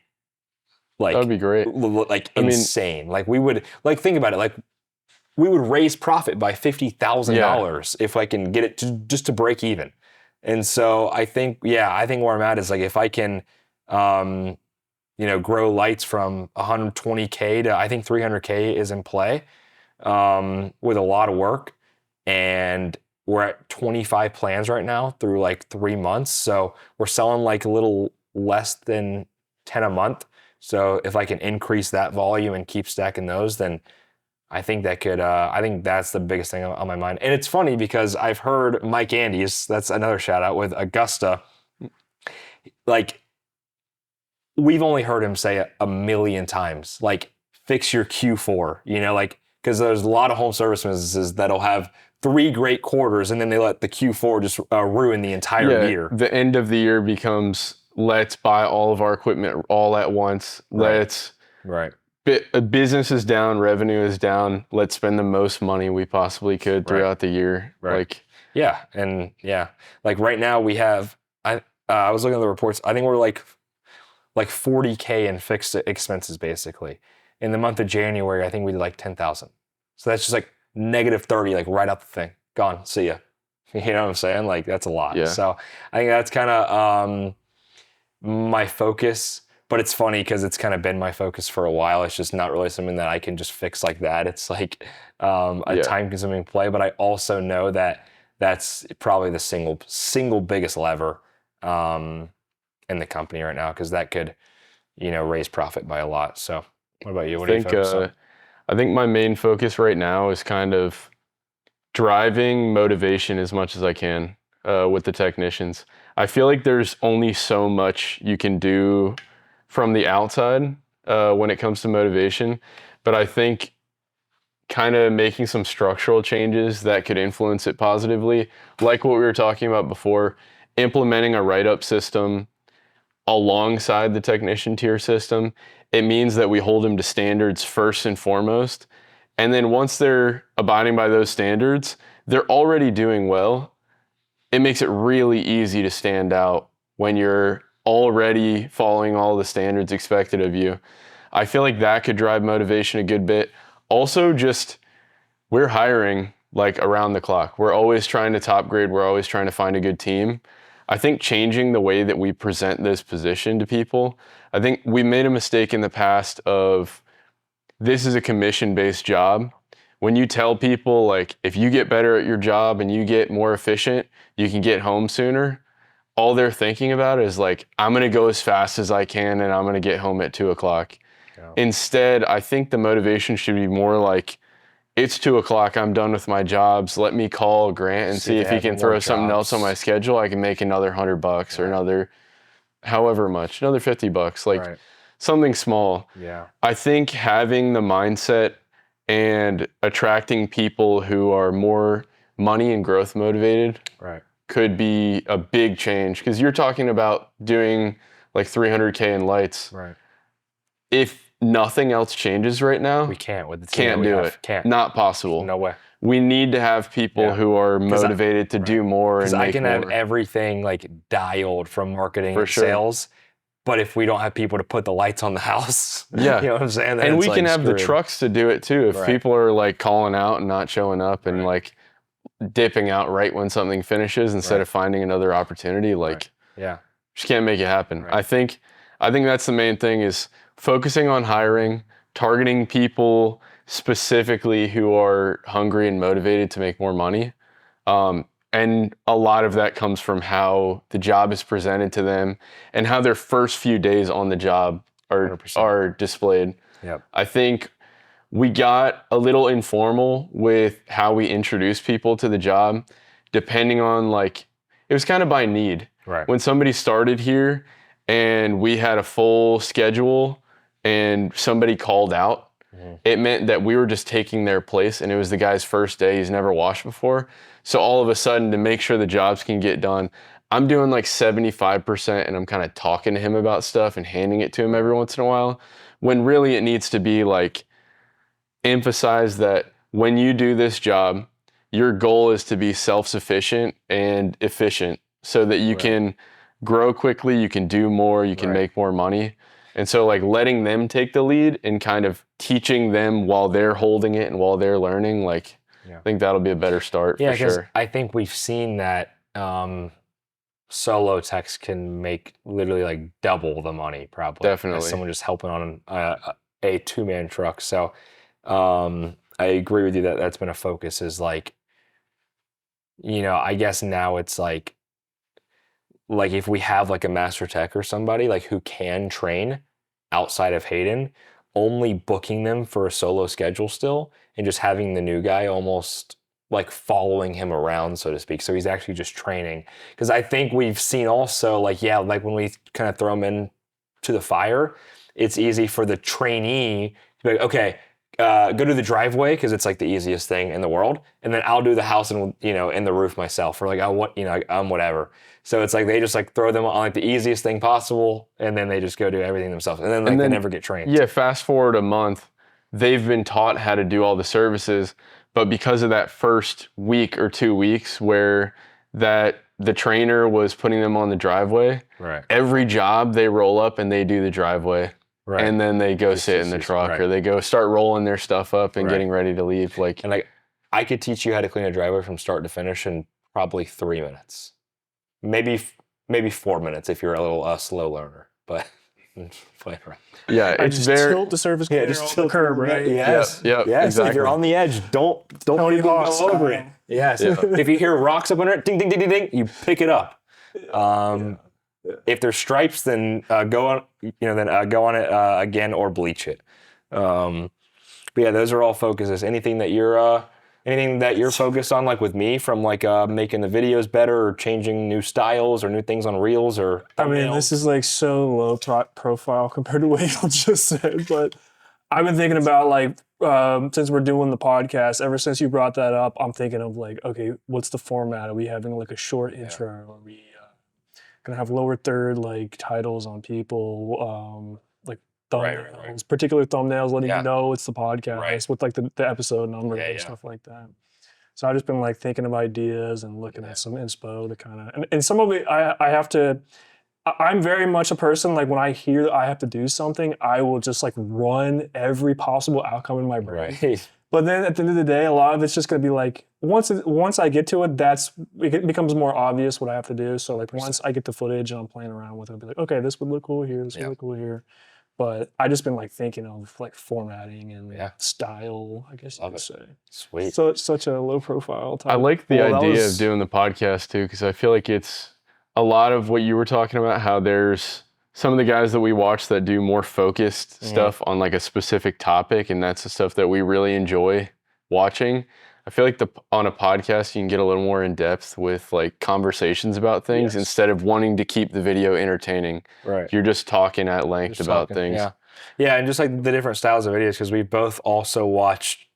like, that'd be great. Like insane. Like we would think about it. Like we would raise profit by $50,000 if I can get it just to break even. And so I think where I'm at is like, if I can, grow lights from 120K to I think 300K is in play, with a lot of work. And we're at 25 plans right now through like 3 months. So we're selling like a little less than 10 a month. So if I can increase that volume and keep stacking those, then I think that could, I think that's the biggest thing on my mind. And it's funny because I've heard Mike Andes, that's another shout out with Augusta. Like we've only heard him say it a million times, like fix your Q4, like because there's a lot of home service businesses that'll have 3 great quarters and then they let the Q4 just ruin the entire year. The end of the year becomes let's buy all of our equipment all at once. Right. Business is down, revenue is down. Let's spend the most money we possibly could throughout the year. Right. Like right now we have. I was looking at the reports. I think we're like $40K in fixed expenses basically. In the month of January, I think we did like 10,000. So that's just like -30, like right up the thing. Gone. See ya. You know what I'm saying? Like that's a lot. Yeah. So I think that's kind of my focus. But it's funny because it's kind of been my focus for a while. It's just not really something that I can just fix like that. It's like a time-consuming play. But I also know that that's probably the single biggest lever in the company right now because that could, raise profit by a lot. So what about you? What do you focus on? I think my main focus right now is kind of driving motivation as much as I can with the technicians. I feel like there's only so much you can do from the outside when it comes to motivation, but I think kind of making some structural changes that could influence it positively, like what we were talking about before, implementing a write-up system alongside the technician tier system. It means that we hold them to standards first and foremost, and then once they're abiding by those standards, they're already doing well. It makes it really easy to stand out when you're already following all the standards expected of you. I feel like that could drive motivation a good bit. Also, just we're hiring like around the clock. We're always trying to top grade. We're always trying to find a good team. I think changing the way that we present this position to people, I think we made a mistake in the past of this is a commission-based job. When you tell people like if you get better at your job and you get more efficient, you can get home sooner. All they're thinking about is like, I'm going to go as fast as I can and I'm going to get home at 2:00. Yeah. Instead, I think the motivation should be more like, it's 2:00, I'm done with my jobs. Let me call Grant and see if he can throw something else on my schedule. I can make another $100 or another however much, another $50, like something small. Yeah. I think having the mindset and attracting people who are more money and growth motivated could be a big change because you're talking about doing like 300K in lights. Right. If nothing else changes right now, we can't with the can't do it. Can't. Not possible. No way. We need to have people who are motivated to do more and make more. Because I can have everything like dialed from marketing and sales, but if we don't have people to put the lights on the house, you know what I'm saying? And we can have the trucks to do it too. If people are like calling out and not showing up and like dipping out right when something finishes instead of finding another opportunity, like just can't make it happen. I think that's the main thing is focusing on hiring, targeting people specifically who are hungry and motivated to make more money. And a lot of that comes from how the job is presented to them and how their first few days on the job are displayed. Yep. I think we got a little informal with how we introduce people to the job, depending on like, it was kind of by need. Right. When somebody started here and we had a full schedule and somebody called out, it meant that we were just taking their place and it was the guy's first day. He's never washed before. So all of a sudden, to make sure the jobs can get done, I'm doing like 75% and I'm kind of talking to him about stuff and handing it to him every once in a while, when really it needs to be like, emphasize that when you do this job, your goal is to be self-sufficient and efficient so that you can grow quickly, you can do more, you can make more money. And so like letting them take the lead and kind of teaching them while they're holding it and while they're learning, like I think that'll be a better start for sure. I think we've seen that solo techs can make literally like double the money probably. Definitely. As someone just helping on a two-man truck. So I agree with you that that's been a focus is like, I guess now it's like if we have like a master tech or somebody like who can train outside of Hayden, only booking them for a solo schedule still and just having the new guy almost like following him around, so to speak. So he's actually just training. Because I think we've seen also like when we kind of throw him in to the fire, it's easy for the trainee to be like, okay, go to the driveway because it's like the easiest thing in the world, and then I'll do the house and and the roof myself, or like whatever. So it's like they just like throw them on like the easiest thing possible, and then they just go do everything themselves, and then like they never get trained. Yeah, fast forward a month, they've been taught how to do all the services, but because of that first week or 2 weeks where the trainer was putting them on the driveway, Right. every job they roll up and they do the driveway. Right. And then they go sit in the truck, or they go start rolling their stuff up and getting ready to leave. And like, I could teach you how to clean a driveway from start to finish in probably 3 minutes, maybe 4 minutes if you're a little slow learner. But play around. Yeah, I it's just very tilt the surface cleaner just on the curb, right? Yes. Yep, Yes. exactly. If you're on the edge, don't Tony go Hawk over it. style. Yes. If you hear rocks up under it, ding ding ding ding ding, you pick it up. If there's stripes, then go on it again or bleach it. But yeah, those are all focuses. Anything that you're focused on, like with me, from like making the videos better or changing new styles or new things on reels or I mean, thumbnails? this is like so low profile compared to what you just said, but I've been thinking about like since we're doing the podcast, ever since you brought that up, I'm thinking of like, okay, what's the format? Are we having like a short intro? Are we gonna have lower third like titles on people, like thumbnails, Right. particular thumbnails letting Yeah. you know it's the podcast Right. with like the episode number Yeah, and yeah. stuff like that. So I've just been like thinking of ideas and looking at some inspo to kind of, and some of it I have to. I'm very much a person, like when I hear that I have to do something, I will just like run every possible outcome in my brain. Right. But then at the end of the day, a lot of it's just gonna be like once I get to it, it becomes more obvious what I have to do. So like once I get the footage and I'm playing around with it, I'll be like, okay, this would look cool here, this would look cool here. But I just been like thinking of like formatting and style, I guess you could say. Sweet. So it's such a low profile type. I like the Well, that idea was- of doing the podcast too, because I feel like it's a lot of what you were talking about, how there's some of the guys that we watch that do more focused stuff on like a specific topic, and that's the stuff that we really enjoy watching. I feel like on a podcast you can get a little more in depth with like conversations about things instead of wanting to keep the video entertaining. Right. You're just talking at length about things. Yeah, and just like the different styles of videos, because we both also watched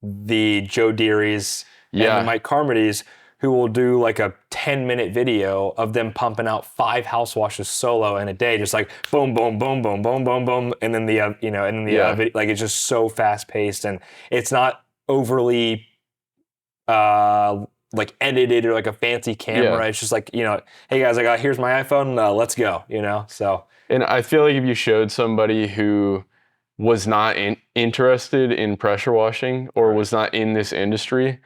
the Joe Deary's and the Mike Carmody's, who will do like a 10-minute video of them pumping out 5 house washes solo in a day, just like boom, boom, boom, boom, boom, boom, boom, and then the video, like it's just so fast paced, and it's not overly like edited or like a fancy camera. It's just like, hey guys, here's my iPhone, let's go, so. And I feel like if you showed somebody who was not interested in pressure washing or was not in this industry,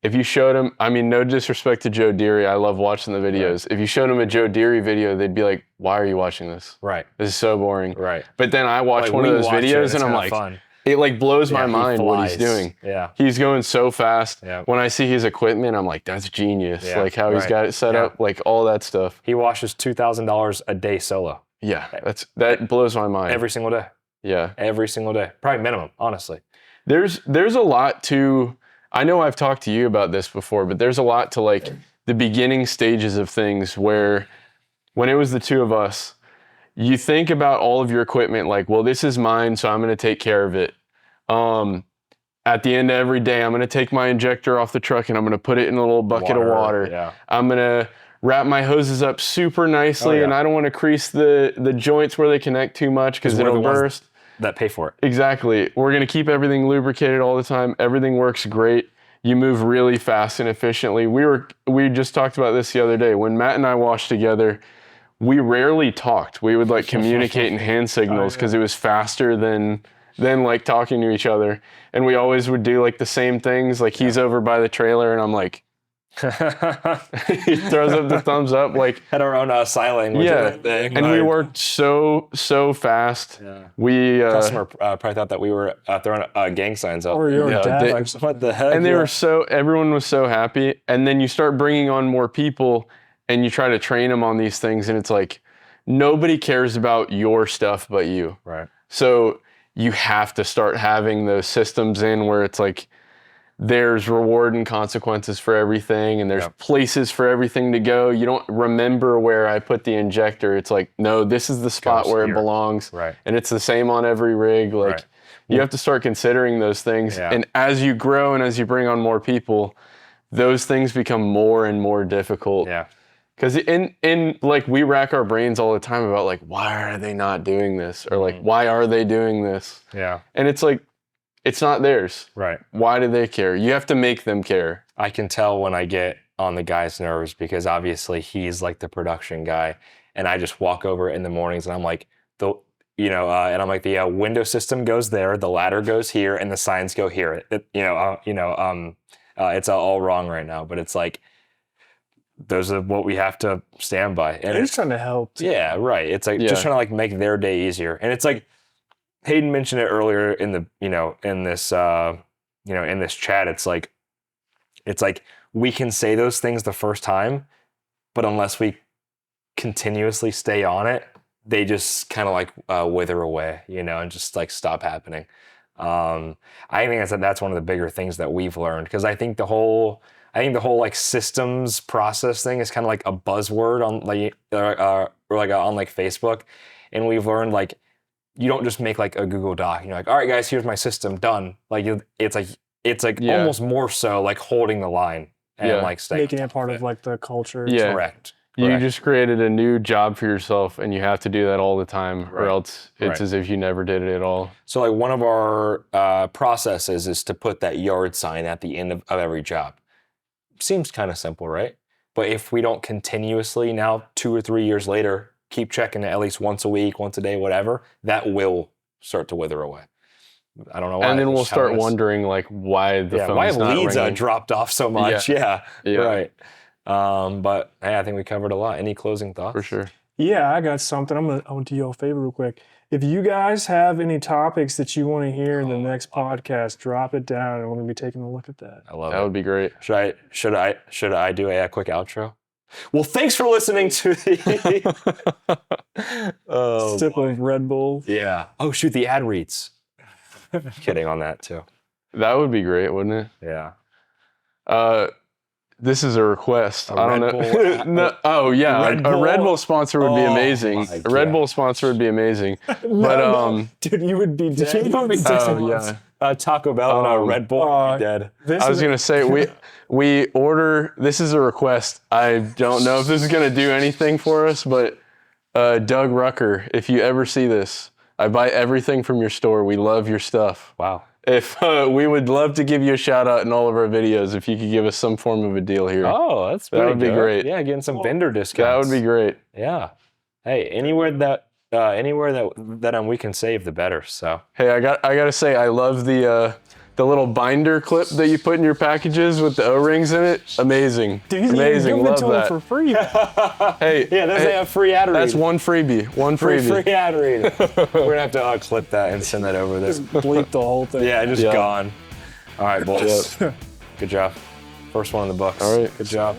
if you showed them, I mean, no disrespect to Joe Deary, I love watching the videos. If you showed them a Joe Deary video, they'd be like, why are you watching this? Right. This is so boring. Right. But then I watch one of those videos and I'm like, fun. it like blows my mind what he's flies. doing. Yeah. He's going so fast. Yeah. When I see his equipment, I'm like, that's genius. Yeah, Like how he's got it set up, like all that stuff. He washes $2,000 a day solo. Yeah, that blows my mind. Every single day. Yeah. Every single day. Probably minimum, honestly. There's a lot to, I know I've talked to you about this before, but there's a lot to like the beginning stages of things where when it was the two of us, you think about all of your equipment like, well, this is mine, so I'm going to take care of it. At the end of every day, I'm going to take my injector off the truck and I'm going to put it in a little bucket of water. Yeah. I'm going to wrap my hoses up super nicely and I don't want to crease the joints where they connect too much because it'll burst. That pay for it. Exactly. We're going to keep everything lubricated all the time. Everything works great. You move really fast and efficiently. We just talked about this the other day. When Matt and I washed together, we rarely talked. We would like communicate in hand signals because it was faster than like talking to each other. And we always would do like the same things. Like he's over by the trailer and I'm like, he throws up the thumbs up. Like had our own sign language. And we worked so fast. Yeah. We customer probably thought that we were throwing gang signs up. Or your dad, like, what the heck? And they were everyone was so happy. And then you start bringing on more people and you try to train them on these things. And it's like, nobody cares about your stuff but you. Right. So you have to start having those systems in where it's like, there's reward and consequences for everything, and there's Yep. places for everything to go. You don't remember where I put the injector. It's like, no, this is the spot Goes where here. it belongs. Right. And it's the same on every rig. Like, Right. you have to start considering those things. Yeah. And as you grow and as you bring on more people, those things become more and more difficult. Yeah. Because in like, we rack our brains all the time about like, why are they not doing this? Or like, why are they doing this? Yeah. And it's like, it's not theirs. Right. Why do they care? You have to make them care. I can tell when I get on the guy's nerves because obviously he's like the production guy, and I just walk over in the mornings and I'm like, and I'm like, the window system goes there, the ladder goes here, and the signs go here. It's all wrong right now, but it's like those are what we have to stand by. And They're just trying to help. Too. yeah, right. It's like Yeah. just trying to like make their day easier, and it's like Hayden mentioned it earlier in the in this chat. It's like we can say those things the first time, but unless we continuously stay on it, they just kind of like wither away, and just like stop happening. I think that's one of the bigger things that we've learned, because I think the whole like systems process thing is kind of like a buzzword on like on like Facebook, and we've learned like you don't just make like a Google Doc. You're like, all right, guys, here's my system done. Like it's like Yeah. almost more so like holding the line and Yeah. like staying Making it part of like the culture. Yeah. correct. You Correct. just created a new job for yourself, and you have to do that all the time, or Right. else it's Right. as if you never did it at all. So like one of our processes is to put that yard sign at the end of every job. Seems kind of simple, right? But if we don't continuously now 2 or 3 years later keep checking it at least once a week, once a day, whatever, that will start to wither away. I don't know why. And then It's we'll just how it start is. wondering like why the phone's why have not leads ringing. dropped off so much? Yeah, Yeah. right. But hey, I think we covered a lot. Any closing thoughts? For sure. Yeah, I got something. I'm gonna do you a favor real quick. If you guys have any topics that you want to hear in the next podcast, drop it down, and we're gonna be taking a look at that. I love That it. would be great. Should I do a quick outro? Well, thanks for listening to the. Sip of Red Bull. Yeah. Oh shoot, the ad reads. Kidding on that too. That would be great, wouldn't Yeah. it? This is a request. A I don't Red know. Bull- No, oh yeah, Red a Red Bull- Bull sponsor would be Oh amazing. my A Red God. Bull sponsor would be amazing. No, dude, you would be dead. You would be dead. Oh yeah. Taco Bell and a Red Bull would be dead. This I was is- gonna say we order. This is a request. I don't know if this is gonna do anything for us, but Doug Rucker, if you ever see this, I buy everything from your store. We love your stuff. Wow. If we would love to give you a shout out in all of our videos, if you could give us some form of a deal here, Oh, that's That would be great. Yeah, getting some vendor discounts. that would be great. Yeah. Hey, anywhere that we can save, the better. So Hey, I gotta say, I love the little binder clip that you put in your packages with the O-rings in it. Amazing, Dude, he's amazing. giving it Love to him that. for free. Hey, yeah, that's hey, a free ad read. that's one freebie. One freebie. free ad read. We're gonna have to clip that and send that over there. Bleep the whole thing. Yeah, just Yeah. gone. All right, boys. Good job. First one in the books. All right. Good job.